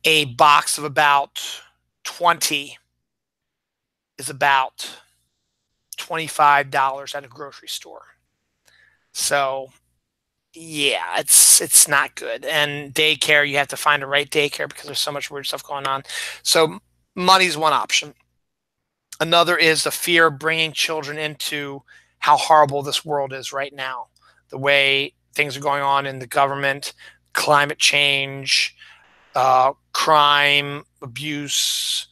A box of about 20 is about $25 at a grocery store. So, yeah, it's not good. And daycare, you have to find the right daycare, because there's so much weird stuff going on. So money's one option. Another is the fear of bringing children into how horrible this world is right now. The way things are going on in the government, climate change, crime, abuse,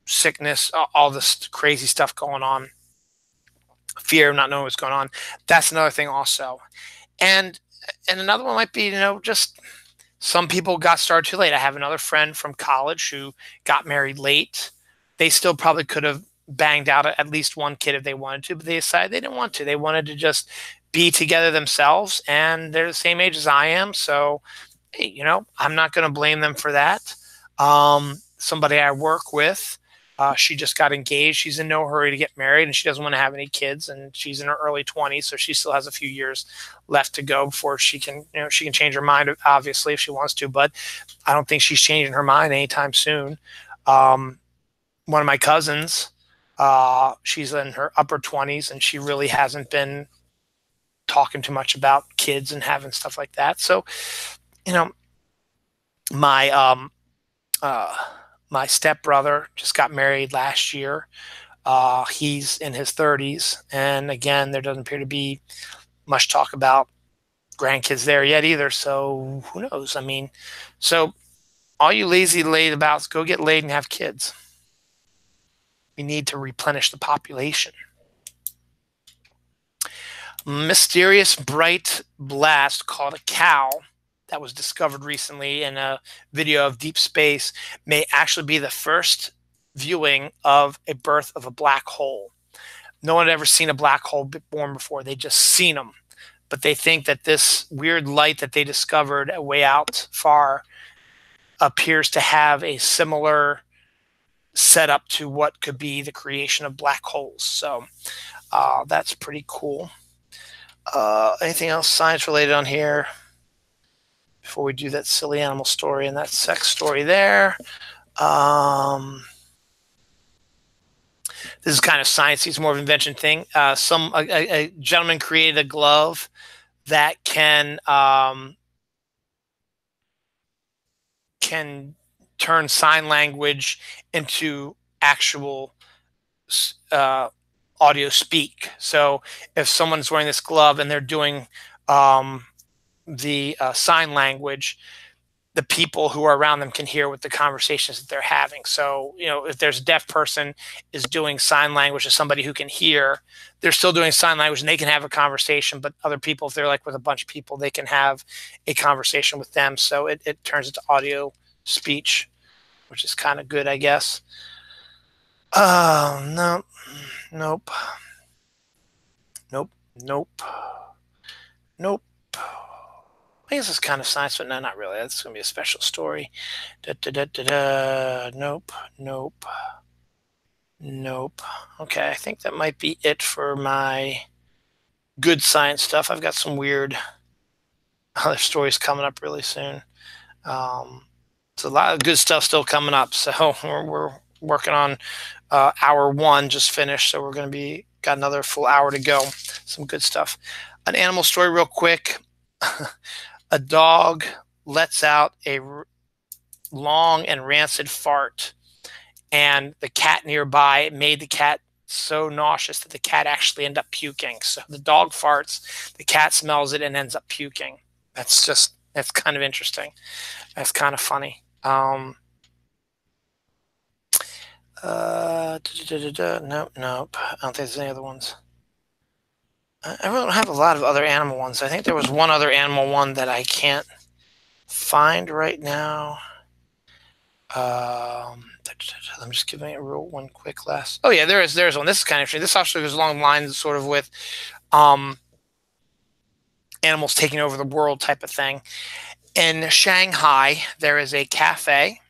sickness, all this crazy stuff going on. Fear of not knowing what's going on. That's another thing also. And another one might be, just Some people got started too late. I have another friend from college who got married late. They still probably could have banged out at least one kid if they wanted to, but they decided they didn't want to. They wanted to just be together themselves, and they're the same age as I am. So, hey, I'm not going to blame them for that. Somebody I work with, she just got engaged. She's in no hurry to get married, and she doesn't want to have any kids. And she's in her early 20s, so she still has a few years left to go before she can, she can change her mind, obviously, if she wants to. But I don't think she's changing her mind anytime soon. One of my cousins, she's in her upper 20s, and she really hasn't been talking too much about kids and having stuff like that. So, you know, my uh, my stepbrother just got married last year. He's in his 30s, and again, there doesn't appear to be much talk about grandkids there yet either. So who knows? I mean, so all you lazy layabouts, go get laid and have kids. We need to replenish the population. Mysterious bright blast called a cow that was discovered recently in a video of deep space may actually be the first viewing of a birth of a black hole. No one had ever seen a black hole born before. They just seen them. But they think that this weird light that they discovered way out far appears to have a similar setup to what could be the creation of black holes. So that's pretty cool. Anything else science related on here before we do that silly animal story and that sex story there? This is kind of sciencey. It's more of an invention thing. A gentleman created a glove that can turn sign language into actual audio speak. So if someone's wearing this glove and they're doing the sign language, the people who are around them can hear what the conversations that they're having. So, if there's a deaf person is doing sign language to somebody who can hear, they're still doing sign language and they can have a conversation, but other people, if they're like with a bunch of people, they can have a conversation with them. So it turns into audio speech, which is kind of good, I guess. Oh, no. Nope. Nope. Nope. Nope. I guess it's kind of science, but no, not really. That's going to be a special story. Nope. Nope. Nope. Okay, I think that might be it for my good science stuff. I've got some weird other stories coming up really soon. It's a lot of good stuff still coming up. So we're working on hour one just finished. So we're going to got another full hour to go. Some good stuff. An animal story real quick. A dog lets out a long and rancid fart, and the cat nearby made the cat so nauseous that the cat actually ended up puking. So the dog farts, the cat smells it and ends up puking. That's kind of interesting. That's kind of funny. Nope. I don't think there's any other ones. I really don't have a lot of other animal ones. I think there was one other animal one that I can't find right now. I'm just giving it one quick last. Oh yeah, there's one. This is kind of interesting. This actually goes along the lines sort of with animals taking over the world type of thing. In Shanghai, there is a cafe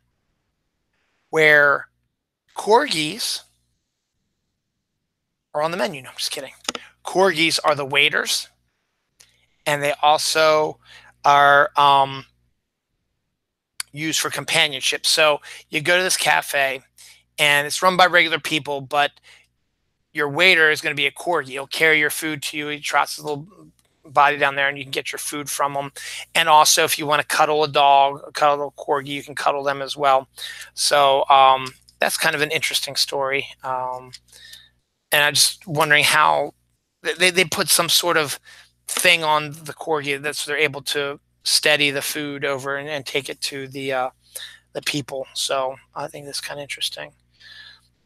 where corgis are on the menu. No, I'm just kidding. Corgis are the waiters, and they also are used for companionship. So you go to this cafe, and it's run by regular people, but your waiter is going to be a corgi. He'll carry your food to you. He trots his little body down there, and you can get your food from him. And also, if you want to cuddle a dog, cuddle a corgi, you can cuddle them as well. So that's kind of an interesting story. And I'm just wondering how they put some sort of thing on the corgi that's they're able to steady the food over and take it to the people. So I think that's kind of interesting.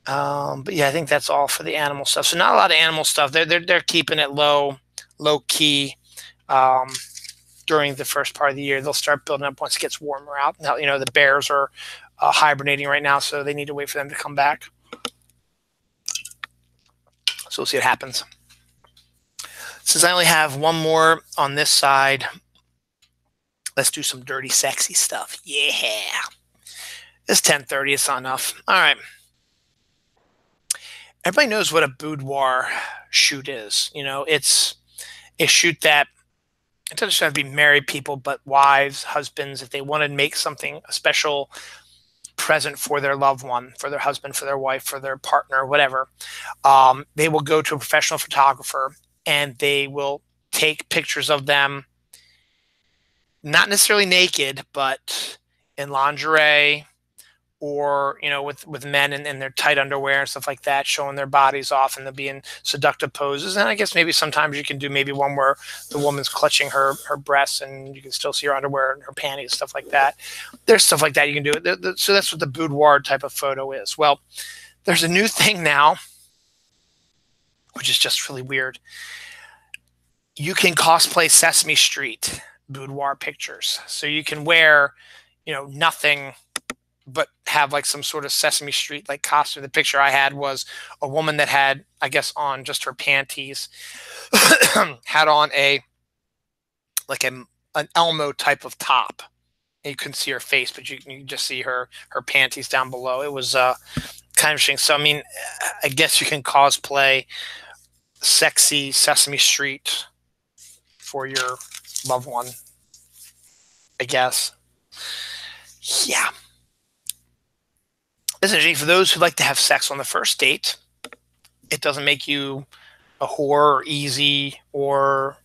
But yeah, I think that's all for the animal stuff. So not a lot of animal stuff. They're keeping it low key. during the first part of the year. They'll start building up once it gets warmer out. Now, the bears are hibernating right now, so they need to wait for them to come back. So we'll see what happens. Since I only have one more on this side, let's do some dirty, sexy stuff. Yeah. It's 10:30. It's not enough. All right. Everybody knows what a boudoir shoot is. It's a shoot that it doesn't just have to be married people, but wives, husbands, if they want to make something a special present for their loved one, for their husband, for their wife, for their partner, whatever, they will go to a professional photographer and they will take pictures of them, not necessarily naked, but in lingerie, or with men in their tight underwear and stuff like that, showing their bodies off, and they'll be in seductive poses. And I guess maybe sometimes you can do maybe one where the woman's clutching her breasts and you can still see her underwear and her panties, stuff like that. There's stuff like that you can do. So that's what the boudoir type of photo is. Well, there's a new thing now, which is just really weird. You can cosplay Sesame Street boudoir pictures. So you can wear, nothing but have like some sort of Sesame Street like costume. The picture I had was a woman that had, I guess, on just her panties, had on an Elmo type of top. And you couldn't see her face, but you can just see her panties down below. It was kind of interesting. So I mean, I guess you can cosplay sexy Sesame Street for your loved one, I guess. Yeah. Essentially, for those who like to have sex on the first date, it doesn't make you a whore or easy or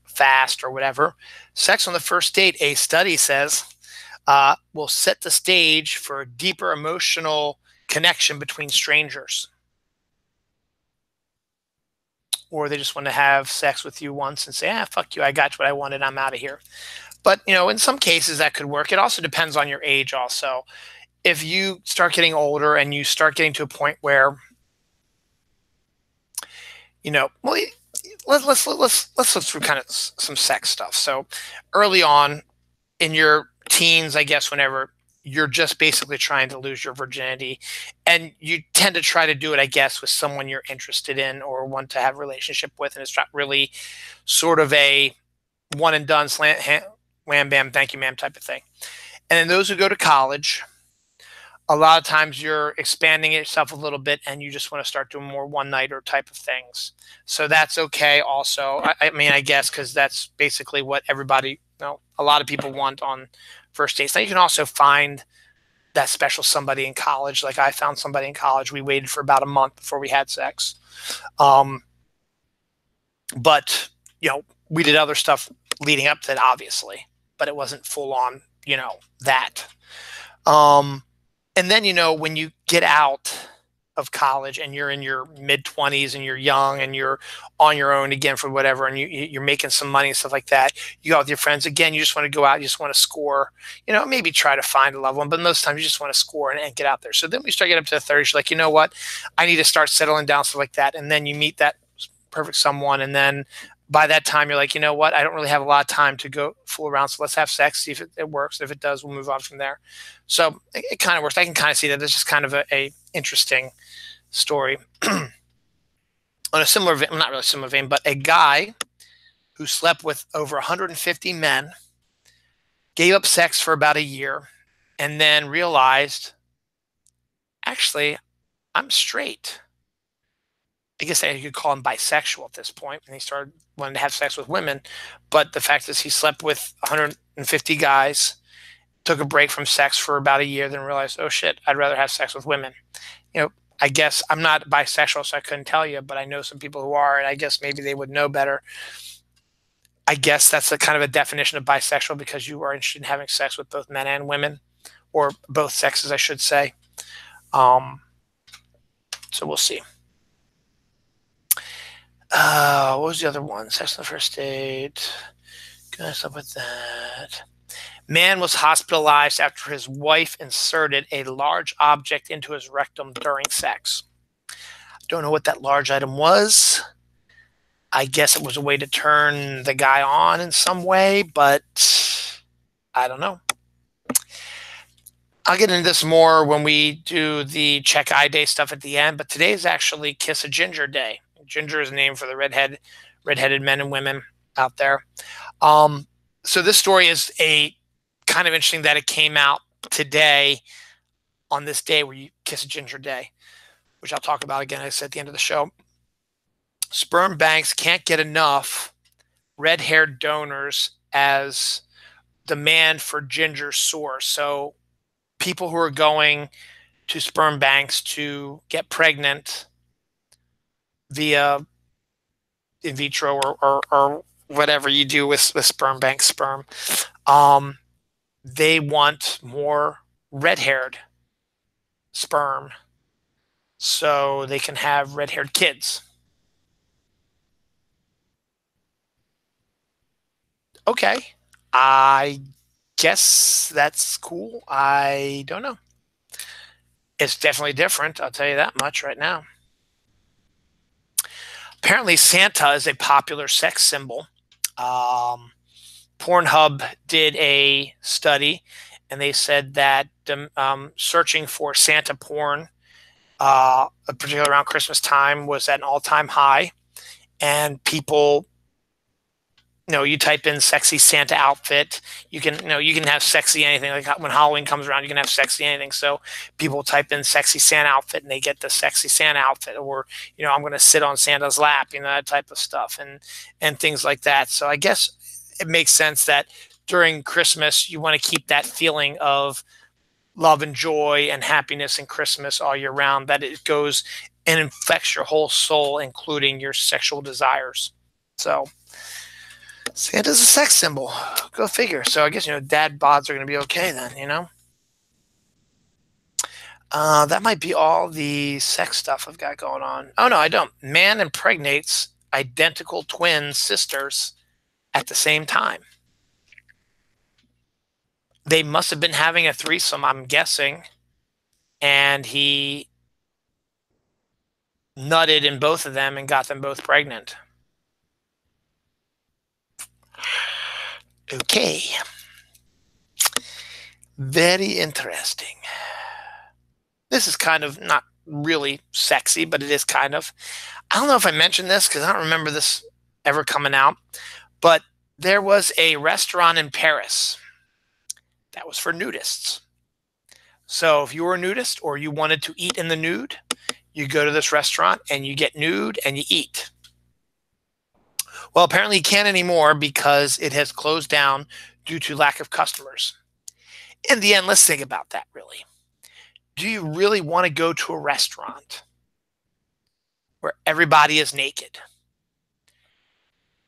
fast or whatever. Sex on the first date, a study says, will set the stage for a deeper emotional connection between strangers. Or they just want to have sex with you once and say, fuck you, I got what I wanted, I'm out of here. But, in some cases that could work. It also depends on your age also. If you start getting older and you start getting to a point where, well, let's look through kind of some sex stuff. So early on in your teens, I guess, whenever you're just basically trying to lose your virginity, and you tend to try to do it, I guess, with someone you're interested in or want to have a relationship with, and it's not really sort of a one and done, wham bam, thank you ma'am type of thing. And then those who go to college, a lot of times you're expanding yourself a little bit and you just want to start doing more one-nighter type of things. So that's okay also. I mean, I guess, because that's basically what everybody, a lot of people want on first dates. Now you can also find that special somebody in college. Like I found somebody in college. We waited for about a month before we had sex. But, we did other stuff leading up to that, obviously, but it wasn't full on, that. And then, when you get out of college and you're in your mid-20s and you're young and you're on your own again for whatever, and you're making some money and stuff like that, you go out with your friends. Again, you just want to go out. You just want to score, maybe try to find a loved one. But most times you just want to score and get out there. So then we start getting up to the 30s. You're like, you know what? I need to start settling down, stuff like that. And then you meet that perfect someone. And then by that time, you're like, you know what? I don't really have a lot of time to go fool around. So let's have sex, see if it works. If it does, we'll move on from there. So it kind of works. I can kind of see that. This is kind of a interesting story. On a similar vein, not really similar vein, but a guy who slept with over 150 men, gave up sex for about a year, and then realized, actually, I'm straight. I guess you could call him bisexual at this point, and he started wanting to have sex with women. But the fact is he slept with 150 guys, took a break from sex for about a year, then realized, oh shit, I'd rather have sex with women. I guess I'm not bisexual, so I couldn't tell you, but I know some people who are, and I guess maybe they would know better. I guess that's a kind of a definition of bisexual, because you are interested in having sex with both men and women, or both sexes, I should say. So we'll see. What was the other one? Sex on the first date. Gonna stop with that. Man was hospitalized after his wife inserted a large object into his rectum during sex. Don't know what that large item was. I guess it was a way to turn the guy on in some way, but I don't know. I'll get into this more when we do the check eye day stuff at the end, but today is actually Kiss a Ginger Day. Ginger is a name for the redheaded men and women out there. Um, so this story is a kind of interesting that it came out today on this day where you Kiss a Ginger Day, which I'll talk about again, I said at the end of the show. Sperm banks can't get enough red-haired donors as demand for ginger soars. So people who are going to sperm banks to get pregnant via in vitro or whatever you do with sperm bank sperm, they want more red-haired sperm so they can have red-haired kids. Okay, I guess that's cool. I don't know. It's definitely different. I'll tell you that much right now. Apparently, Santa is a popular sex symbol. Pornhub did a study, and they said that searching for Santa porn, particularly around Christmas time, was at an all-time high. And people, you type in "sexy Santa outfit," you can have sexy anything. Like when Halloween comes around, you can have sexy anything. So people type in "sexy Santa outfit" and they get the sexy Santa outfit, or I'm going to sit on Santa's lap, that type of stuff, and things like that. So I guess it makes sense that during Christmas you want to keep that feeling of love and joy and happiness in Christmas all year round. That it goes and infects your whole soul, including your sexual desires. So Santa's a sex symbol. Go figure. So I guess, dad bods are going to be okay then, that might be all the sex stuff I've got going on. Oh, no, I don't. Man impregnates identical twin sisters at the same time. They must have been having a threesome, I'm guessing, and he nutted in both of them and got them both pregnant. Okay. Very interesting. This is kind of not really sexy, but it is kind of. I don't know if I mentioned this because I don't remember this ever coming out, but there was a restaurant in Paris that was for nudists. So if you were a nudist or you wanted to eat in the nude, you go to this restaurant and you get nude and you eat. Well, apparently you can't anymore because it has closed down due to lack of customers. In the end, let's think about that really. Do you really want to go to a restaurant where everybody is naked?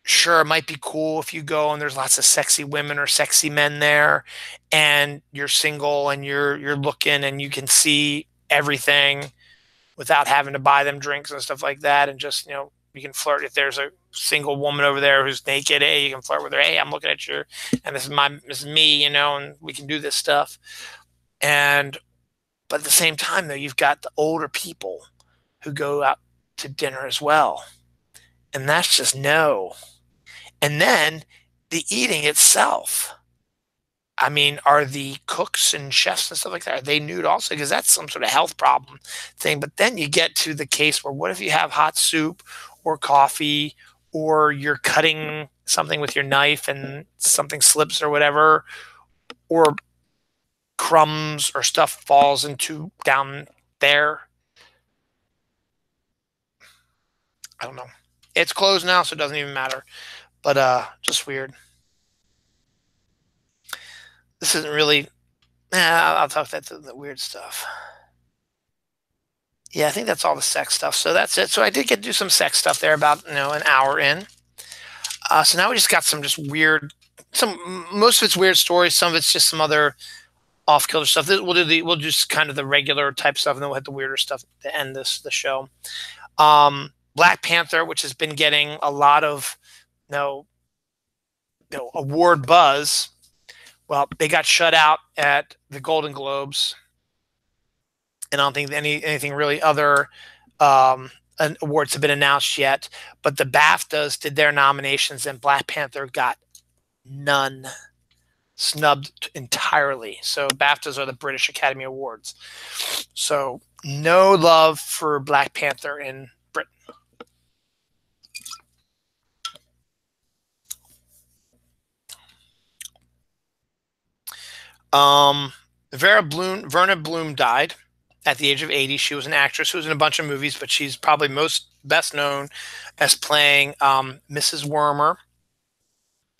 Sure, it might be cool if you go and there's lots of sexy women or sexy men there and you're single and you're looking and you can see everything without having to buy them drinks and stuff like that, and just, you can flirt. If there's a single woman over there who's naked, hey, you can flirt with her. Hey, I'm looking at you, and this is me, and we can do this stuff. But at the same time, though, you've got the older people who go out to dinner as well, and that's just no. And then the eating itself. I mean, are the cooks and chefs and stuff like that, are they nude also? Because that's some sort of health problem thing. But then you get to the case where what if you have hot soup or coffee, or you're cutting something with your knife and something slips or whatever, or crumbs or stuff falls into down there? I don't know. It's closed now, so it doesn't even matter. But just weird. This isn't really. I'll talk that to the weird stuff. Yeah, I think that's all the sex stuff. So that's it. So I did get to do some sex stuff there about an hour in. So now we just got some just weird. Most of it's weird stories. Some of it's just some other off-kilter stuff. We'll just kind of the regular type stuff, and then we'll hit the weirder stuff to end the show. Black Panther, which has been getting a lot of award buzz. Well, they got shut out at the Golden Globes, and I don't think anything really other awards have been announced yet, but the BAFTAs did their nominations, and Black Panther got none, snubbed entirely. So BAFTAs are the British Academy Awards. So no love for Black Panther in Britain. Um, Verna Bloom died at the age of 80. She was an actress who was in a bunch of movies, but she's probably best known as playing Mrs. Wormer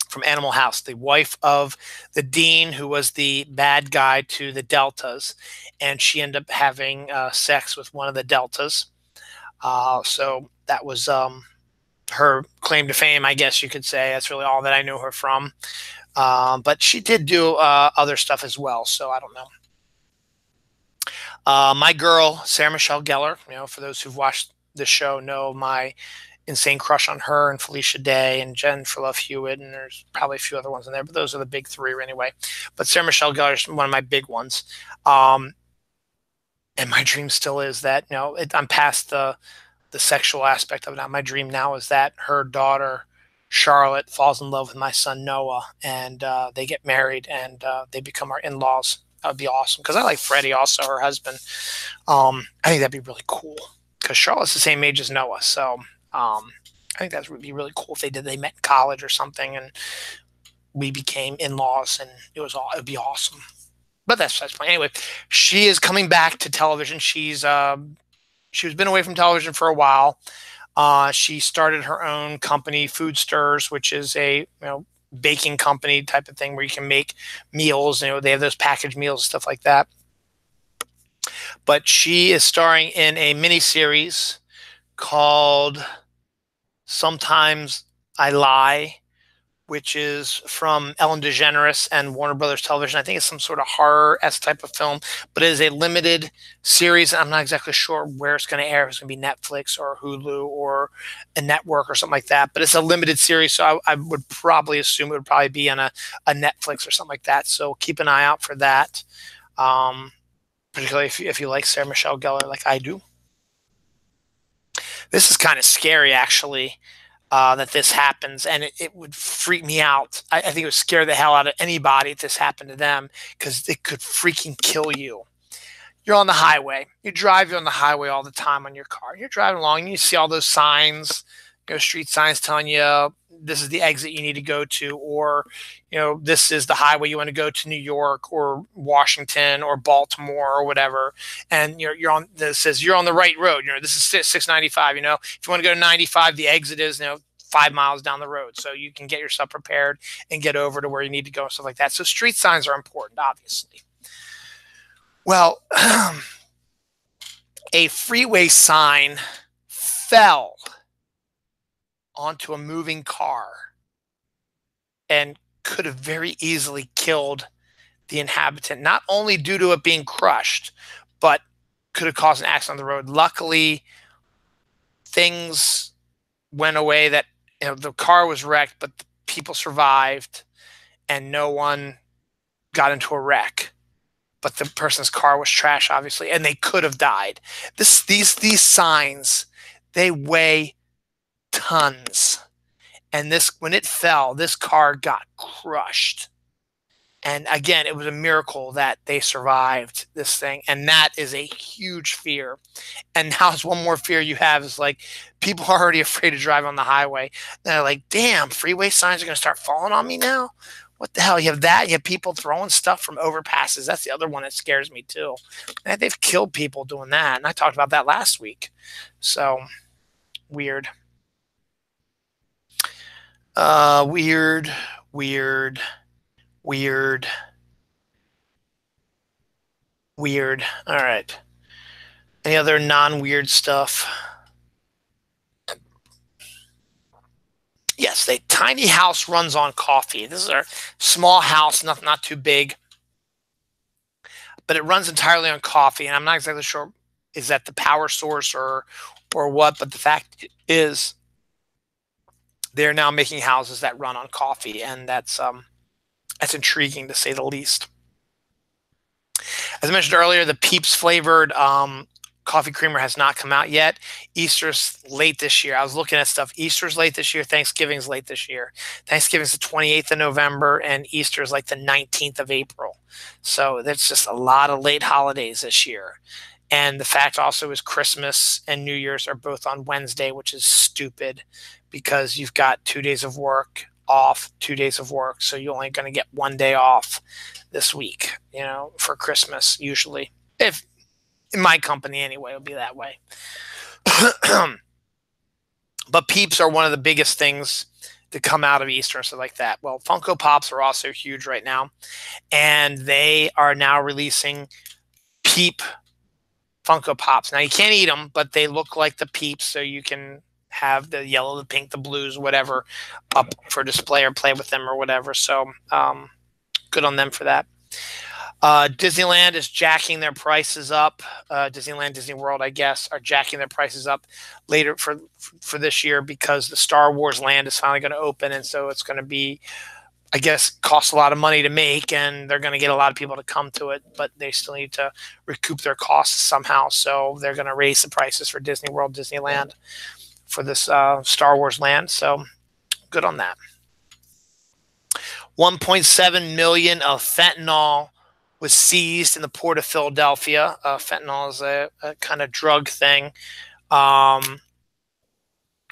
from Animal House, the wife of the dean who was the bad guy to the Deltas, and she ended up having sex with one of the Deltas. So that was her claim to fame, I guess you could say. That's really all that I know her from. But she did do other stuff as well, so I don't know. My girl, Sarah Michelle Gellar, for those who've watched the show, know my insane crush on her and Felicia Day and Jennifer Love Hewitt, and there's probably a few other ones in there, but those are the big three anyway. But Sarah Michelle Gellar is one of my big ones. And my dream still is that, I'm past the sexual aspect of it now. My dream now is that her daughter, Charlotte, falls in love with my son, Noah, and they get married and they become our in-laws. That would be awesome because I like Freddie, also her husband. I think that'd be really cool because Charlotte's the same age as Noah. So I think that would be really cool if they met in college or something and we became in-laws, and it'd be awesome. But that's fine. Anyway, she is coming back to television. She's been away from television for a while. She started her own company, Food Stirs, which is a baking company type of thing where you can make meals. They have those packaged meals and stuff like that. But she is starring in a miniseries called Sometimes I Lie, which is from Ellen DeGeneres and Warner Brothers Television. I think it's some sort of horror-esque type of film, but it is a limited series. I'm not exactly sure where it's going to air. If it's going to be Netflix or Hulu or a network or something like that. But it's a limited series, so I would probably assume it would probably be on a Netflix or something like that. So keep an eye out for that, particularly if you like Sarah Michelle Gellar like I do. This is kind of scary, actually. That this happens, and it would freak me out. I think it would scare the hell out of anybody if this happened to them because it could freaking kill you. You're on the highway. You're on the highway all the time on your car. You're driving along, and you see all those signs, street signs telling you this is the exit you need to go to, or this is the highway you want to go to New York or Washington or Baltimore or whatever, and you're on. This says you're on the right road. This is 695. If you want to go to 95, the exit is 5 miles down the road, so you can get yourself prepared and get over to where you need to go and stuff like that. So street signs are important, obviously. Well, a freeway sign fell onto a moving car and could have very easily killed the inhabitant, not only due to it being crushed, but could have caused an accident on the road. Luckily, things went away that the car was wrecked, but the people survived and no one got into a wreck. But the person's car was trash, obviously, and they could have died. These signs, they weigh tons. And when it fell, this car got crushed. And again, it was a miracle that they survived this thing. And that is a huge fear. And now it's one more fear you have is like people are already afraid to drive on the highway. They're like, damn, freeway signs are going to start falling on me now? What the hell? You have that. You have people throwing stuff from overpasses. That's the other one that scares me too. And they've killed people doing that. And I talked about that last week. So weird. Weird. All right. Any other non-weird stuff? Yes, the tiny house runs on coffee. This is our small house, not too big, but it runs entirely on coffee. And I'm not exactly sure is that the power source or what, but the fact is they're now making houses that run on coffee, and that's intriguing to say the least. As I mentioned earlier, the Peeps flavored Coffee creamer has not come out yet. Easter's late this year. I was looking at stuff. Easter's late this year. Thanksgiving's late this year. Thanksgiving's the 28th of November, and Easter's like the 19th of April. So there's just a lot of late holidays this year. And the fact also is Christmas and New Year's are both on Wednesday, which is stupid because you've got 2 days of work off, 2 days of work. So you're only going to get 1 day off this week, for Christmas, usually. If in my company anyway, it'll be that way. But Peeps are one of the biggest things to come out of Easter and stuff like that. Well, Funko Pops are also huge right now. And they are now releasing Peep Funko Pops. Now, you can't eat them, but they look like the Peeps, so you can have the yellow, the pink, the blues, whatever, up for display or play with them or whatever. So good on them for that. Disneyland is jacking their prices up. Disneyland, Disney World, I guess, are jacking their prices up later for this year because the Star Wars land is finally going to open, and so it's going to be, I guess, cost a lot of money to make, and they're going to get a lot of people to come to it, but they still need to recoup their costs somehow. So they're going to raise the prices for Disney World, Disneyland for this Star Wars land. So good on that. 1.7 million of fentanyl was seized in the port of Philadelphia. Fentanyl is a kind of drug thing.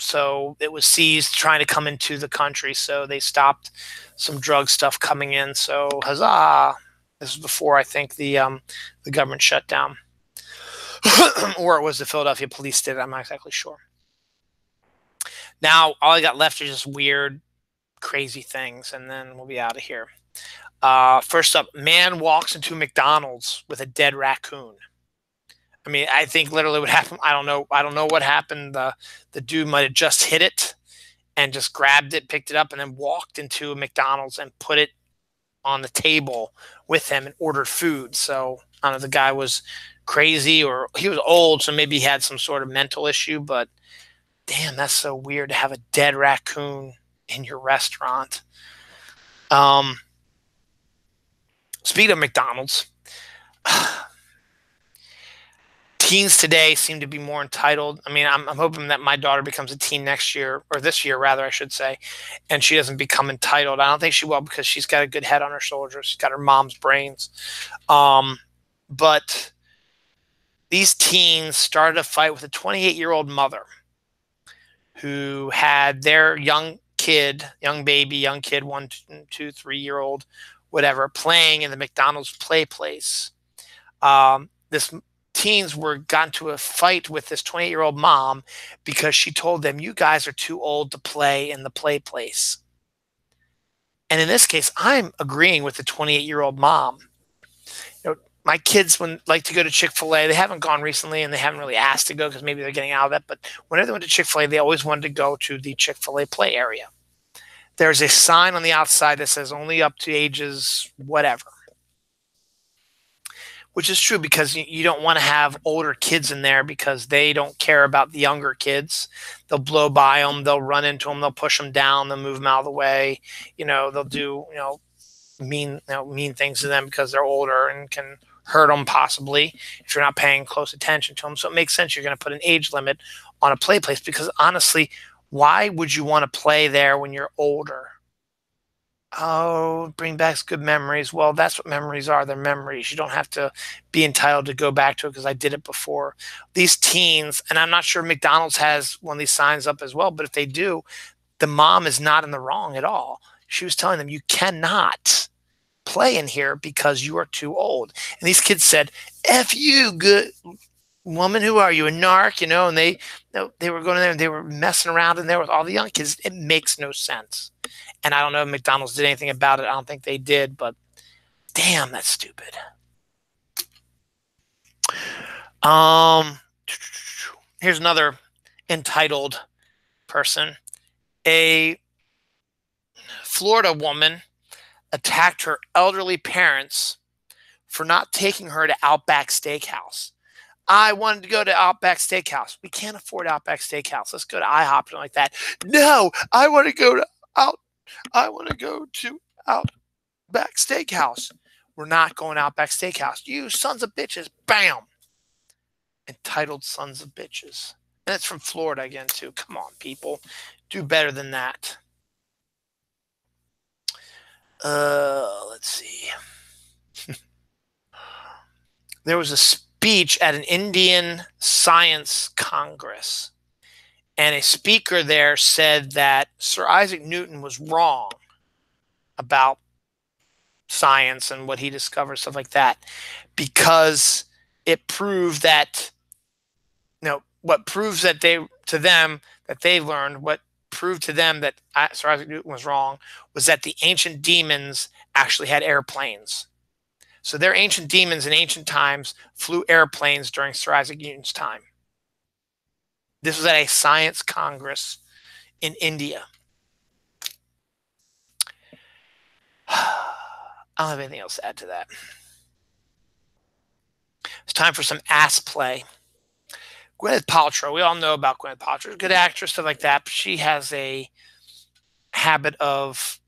So it was seized trying to come into the country. So they stopped some drug stuff coming in. So huzzah. This was before, I think, the government shut down. Or it was the Philadelphia police did it. I'm not exactly sure. Now, all I got left are just weird, crazy things, and then we'll be out of here. First up, man walks into McDonald's with a dead raccoon. I mean, I think literally what happened, I don't know what happened. The dude might have just hit it and just grabbed it, picked it up, and then walked into a McDonald's and put it on the table with him and ordered food. So I don't know if the guy was crazy or he was old, so maybe he had some sort of mental issue, but damn, that's so weird to have a dead raccoon in your restaurant. Speaking of McDonald's, teens today seem to be more entitled. I mean, I'm hoping that my daughter becomes a teen next year, or this year rather, I should say, and she doesn't become entitled. I don't think she will because she's got a good head on her shoulders. She's got her mom's brains. But these teens started a fight with a 28-year-old mother who had their young kid, 1, 2, 3-year-old, whatever, playing in the McDonald's play place. This teens got into a fight with this 28-year-old mom because she told them, you guys are too old to play in the play place. And in this case, I'm agreeing with the 28-year-old mom. My kids like to go to Chick-fil-A. They haven't gone recently, and they haven't really asked to go because maybe they're getting out of that. But whenever they went to Chick-fil-A, they always wanted to go to the Chick-fil-A play area. There's a sign on the outside that says only up to ages whatever, which is true because you don't want to have older kids in there because they don't care about the younger kids. They'll blow by them. They'll run into them. They'll push them down. They'll move them out of the way. They'll do mean things to them because they're older and can hurt them possibly if you're not paying close attention to them. So it makes sense you're going to put an age limit on a play place because honestly, why would you want to play there when you're older? Oh, bring back good memories. Well, that's what memories are. They're memories. You don't have to be entitled to go back to it because I did it before. These teens, and I'm not sure McDonald's has one of these signs up as well, but if they do, the mom is not in the wrong at all. She was telling them, you cannot play in here because you are too old. And these kids said, F you, good woman, who are you, a narc? And they were going in there and they were messing around in there with all the young kids. It makes no sense. And I don't know if McDonald's did anything about it. I don't think they did, but damn, that's stupid. Here's another entitled person. A Florida woman attacked her elderly parents for not taking her to Outback Steakhouse. I wanted to go to Outback Steakhouse. We can't afford Outback Steakhouse. Let's go to IHOP or something like that. No, I want to go to Outback Steakhouse. We're not going to Outback Steakhouse. You sons of bitches. Bam. Entitled sons of bitches. And it's from Florida again, too. Come on, people. Do better than that. Let's see. There was a speech at an Indian Science Congress, and a speaker there said that Sir Isaac Newton was wrong about science and what he discovered, stuff like that, because it proved that, what proves that they learned, what proved to them that Sir Isaac Newton was wrong, was that the ancient demons actually had airplanes. So their ancient demons in ancient times flew airplanes during Sir Isaac Newton's time. This was at a science congress in India. I don't have anything else to add to that. It's time for some ass play. Gwyneth Paltrow. We all know about Gwyneth Paltrow. Good actress, stuff like that. But she has a habit of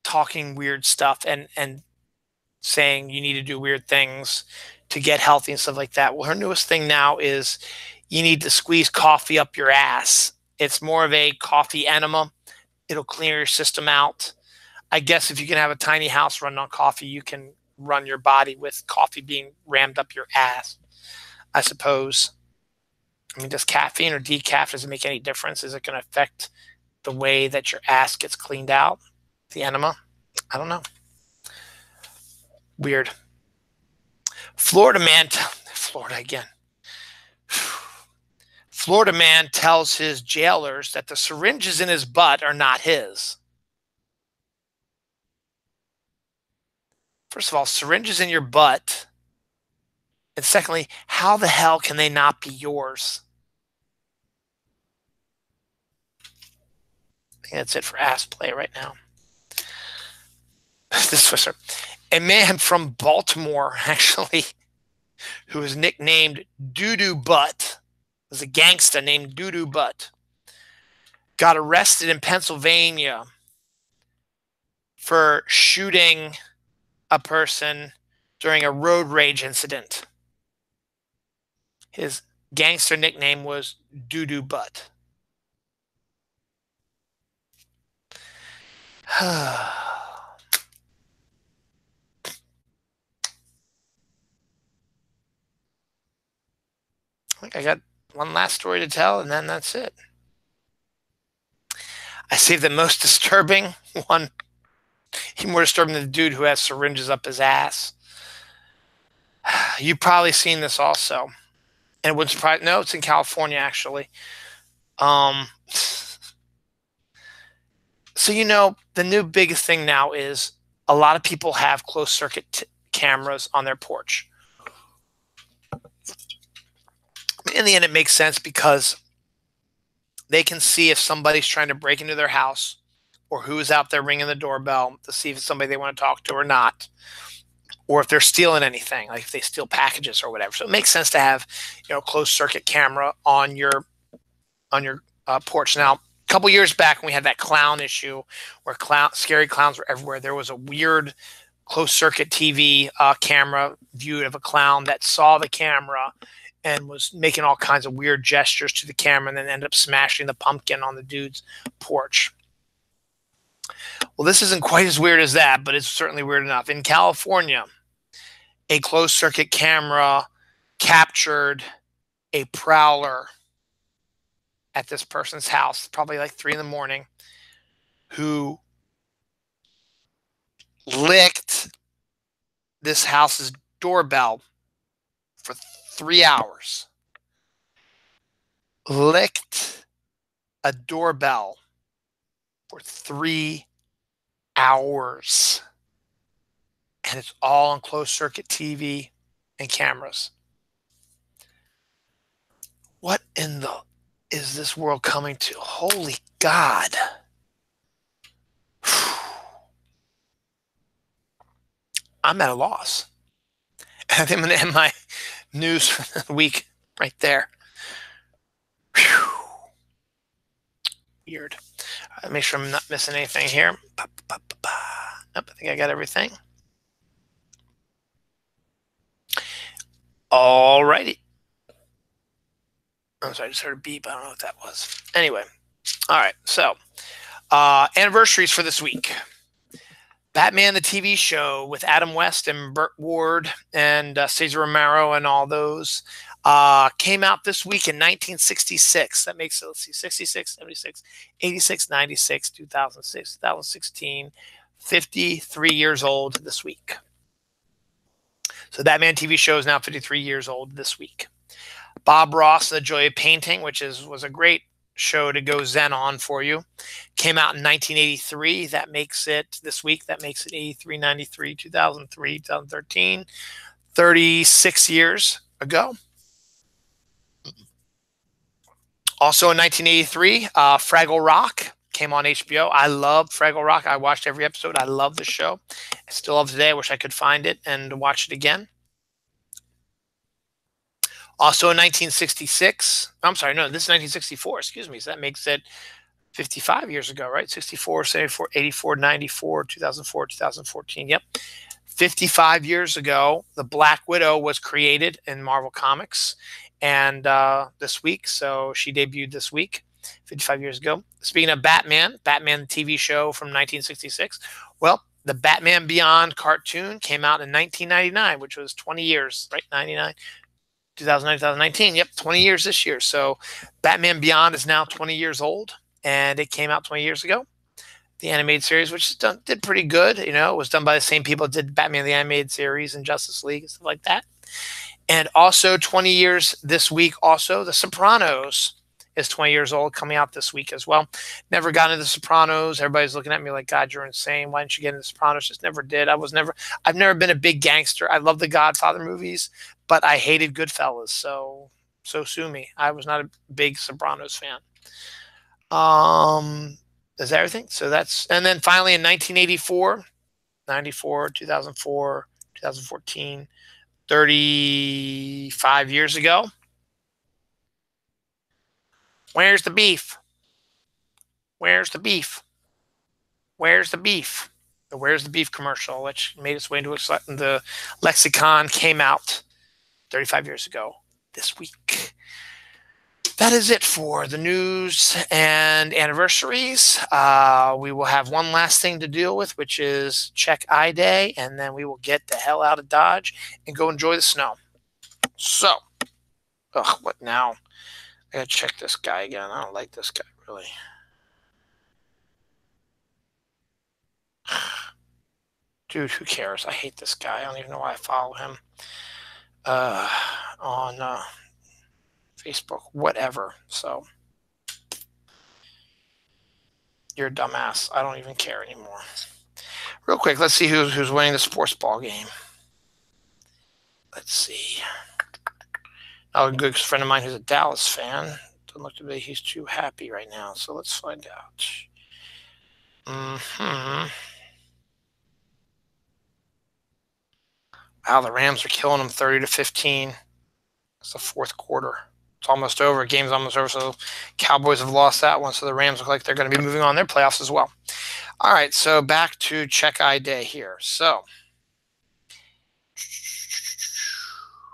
talking weird stuff and saying you need to do weird things to get healthy and stuff like that. Well, her newest thing now is you need to squeeze coffee up your ass. It's more of a coffee enema. It'll clear your system out. I guess if you can have a tiny house run on coffee, you can run your body with coffee being rammed up your ass, I suppose. I mean, does caffeine or decaf, does it make any difference? Is it going to affect the way that your ass gets cleaned out? The enema? I don't know. Weird. Florida man tells his jailers that the syringes in his butt are not his. First of all, syringes in your butt. And secondly, how the hell can they not be yours? I think that's it for ass play right now. This was a man from Baltimore, actually, who was nicknamed Doo-Doo Butt, was a gangster named Doo-Doo Butt, got arrested in Pennsylvania for shooting a person during a road rage incident. His gangster nickname was Doo-Doo Butt. I think I got one last story to tell, and then that's it. I saved the most disturbing one. Even more disturbing than the dude who has syringes up his ass. You've probably seen this also. And it wouldn't surprise. No, it's in California, actually. So, the new biggest thing now is a lot of people have closed circuit cameras on their porch. In the end, it makes sense because they can see if somebody's trying to break into their house or who's out there ringing the doorbell to see if it's somebody they want to talk to or not, or if they're stealing anything, like if they steal packages or whatever. So it makes sense to have, closed circuit camera on your porch. Now, a couple years back when we had that clown issue where scary clowns were everywhere, there was a weird closed circuit TV camera view of a clown that saw the camera and was making all kinds of weird gestures to the camera and then ended up smashing the pumpkin on the dude's porch. Well, this isn't quite as weird as that, but it's certainly weird enough. In California, a closed circuit camera captured a prowler at this person's house, probably like 3 a.m, who licked this house's doorbell for 3 hours. Licked a doorbell for 3 hours. And it's all on closed circuit TV and cameras. What in the is this world coming to? Holy God. I'm at a loss. I think I'm going to end my news for the week right there. Whew. Weird. Make sure I'm not missing anything here. Nope, I think I got everything. All righty. I'm sorry, I just heard a beep. I don't know what that was. Anyway, all right. So, anniversaries for this week. Batman the TV show with Adam West and Burt Ward and Cesar Romero and all those came out this week in 1966. That makes it, let's see, 66, 76, 86, 96, 2006, 2016, 53 years old this week. So Batman TV show is now 53 years old this week. Bob Ross, The Joy of Painting, which was a great show to go zen on for you, came out in 1983. That makes it this week. That makes it 83, 93, 2003, 2013, 36 years ago. Also in 1983, Fraggle Rock came on HBO. I love Fraggle Rock. I watched every episode. I love the show. I still love it today. I wish I could find it and watch it again. Also in 1966, I'm sorry, no, this is 1964, excuse me. So that makes it 55 years ago, right? 64, 74, 84, 94, 2004, 2014. Yep. 55 years ago, the Black Widow was created in Marvel Comics. And this week, so she debuted this week, 55 years ago. Speaking of Batman, Batman TV show from 1966. Well, the Batman Beyond cartoon came out in 1999, which was 20 years, right? 99. 2009, 2019. Yep, 20 years this year. So Batman Beyond is now 20 years old, and it came out 20 years ago. The animated series, which did pretty good. You know, it was done by the same people that did Batman the Animated Series and Justice League and stuff like that. And also 20 years this week, also The Sopranos is 20 years old, coming out this week as well. Never got into The Sopranos. Everybody's looking at me like, God, you're insane. Why didn't you get into The Sopranos? Just never did. I've never been a big gangster. I love the Godfather movies, but I hated Goodfellas. So sue me. I was not a big Sopranos fan. Is that everything? So that's, and then finally in 1984, 94, 2004, 2014, 35 years ago. Where's the beef? Where's the beef? Where's the beef? The Where's the Beef commercial, which made its way into the lexicon, came out 35 years ago this week. That is it for the news and anniversaries. We will have one last thing to deal with, which is Check I Day, and then we will get the hell out of Dodge and go enjoy the snow. So, what now? I gotta check this guy again. I don't like this guy, really. Dude, who cares? I hate this guy. I don't even know why I follow him on Facebook, whatever. So, you're a dumbass. I don't even care anymore. Real quick, let's see who's winning the sports ball game. Let's see. Oh, a good friend of mine who's a Dallas fan. Doesn't look to be he's too happy right now. So let's find out. Wow, the Rams are killing them 30-15. It's the fourth quarter. It's almost over. Game's almost over. So Cowboys have lost that one. So the Rams look like they're going to be moving on their playoffs as well. All right, so back to Check I Day here. So,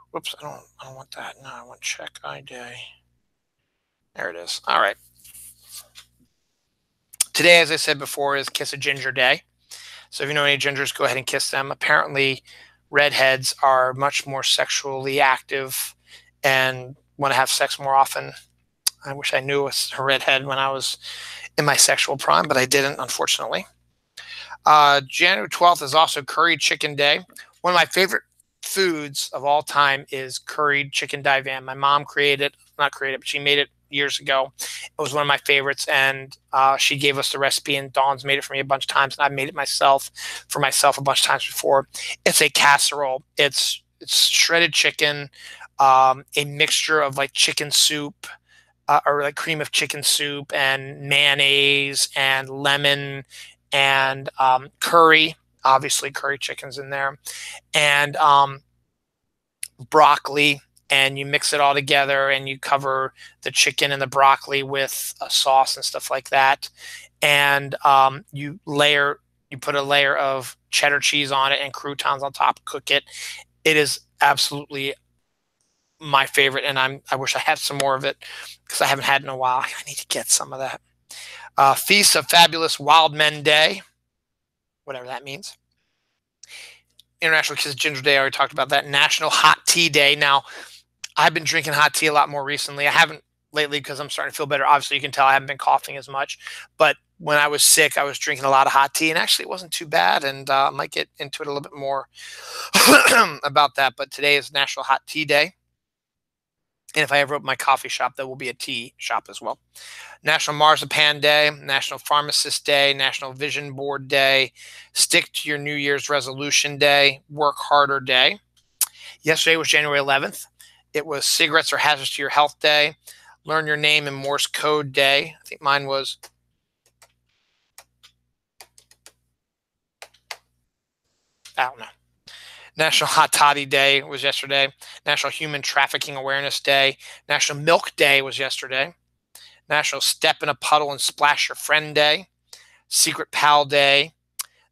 whoops, I don't want that. No, I want Check I Day. There it is. All right. Today, as I said before, is Kiss a Ginger Day. So if you know any gingers, go ahead and kiss them. Apparently, redheads are much more sexually active and want to have sex more often. I wish I knew a redhead when I was in my sexual prime, but I didn't, unfortunately. January 12th is also Curried Chicken Day. One of my favorite foods of all time is curried chicken dai van. My mom not created, but she made it years ago. It was one of my favorites, and she gave us the recipe, and Dawn's made it for me a bunch of times, and I've made it for myself a bunch of times before. It's a casserole. It's shredded chicken, a mixture of like chicken soup, or like cream of chicken soup and mayonnaise and lemon and curry. Obviously, curry chicken's in there, and broccoli. And you mix it all together, and you cover the chicken and the broccoli with a sauce and stuff like that. And you put a layer of cheddar cheese on it and croutons on top. Cook it. It is absolutely my favorite, and I wish I had some more of it because I haven't had it in a while. I need to get some of that. Feast of Fabulous Wild Men Day, whatever that means. International Kiss Ginger Day, I already talked about that. National Hot Tea Day. Now, I've been drinking hot tea a lot more recently. I haven't lately because I'm starting to feel better. Obviously, you can tell I haven't been coughing as much. But when I was sick, I was drinking a lot of hot tea, and actually it wasn't too bad. And I might get into it a little bit more about that. But today is National Hot Tea Day. And if I ever open my coffee shop, there will be a tea shop as well. National Marzipan Day, National Pharmacist Day, National Vision Board Day, Stick to Your New Year's Resolution Day, Work Harder Day. Yesterday was January 11th. It was Cigarettes Are Hazardous to Your Health Day, Learn Your Name in Morse Code Day. I think mine was I don't know. National Hot Toddy Day was yesterday. National Human Trafficking Awareness Day. National Milk Day was yesterday. National Step in a Puddle and Splash Your Friend Day. Secret Pal Day.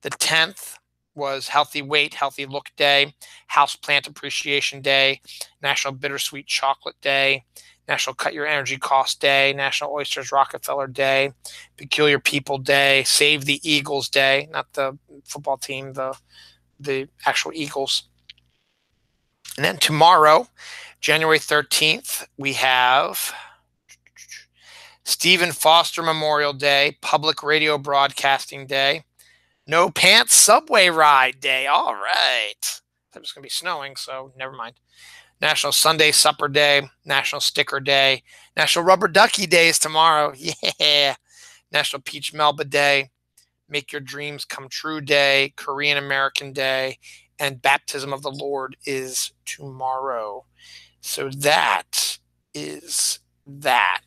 The 10th was Healthy Weight, Healthy Look Day. House Plant Appreciation Day. National Bittersweet Chocolate Day. National Cut Your Energy Cost Day. National Oysters Rockefeller Day. Peculiar People Day. Save the Eagles Day. Not the football team, the actual Eagles. And then tomorrow, January 13th, we have Stephen Foster Memorial Day, Public Radio Broadcasting Day, No Pants Subway Ride Day. All right. It was going to be snowing, so never mind. National Sunday Supper Day, National Sticker Day, National Rubber Ducky Day is tomorrow. Yeah. National Peach Melba Day, Make Your Dreams Come True Day, Korean American Day, and Baptism of the Lord is tomorrow. So that is that.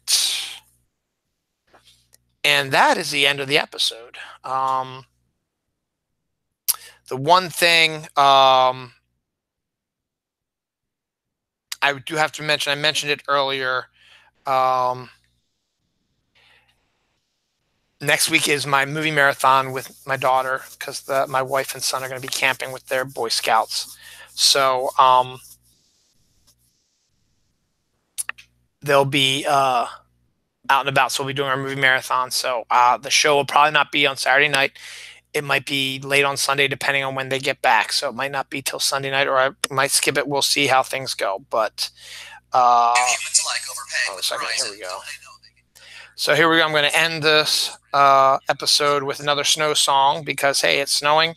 And that is the end of the episode. The one thing I do have to mention, I mentioned it earlier, next week is my movie marathon with my daughter because my wife and son are going to be camping with their Boy Scouts. So they'll be out and about. So we'll be doing our movie marathon. So the show will probably not be on Saturday night. It might be late on Sunday, depending on when they get back. So it might not be till Sunday night, or I might skip it. We'll see how things go. But here we go. So here we go. I'm going to end this episode with another snow song because, hey, it's snowing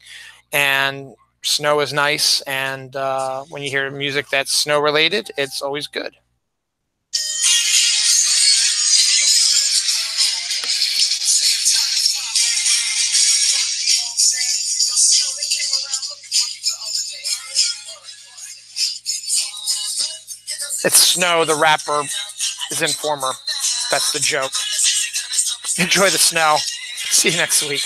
and snow is nice. And when you hear music that's snow related, it's always good. It's Snow, the rapper is Informer. That's the joke. Enjoy the snow. See you next week.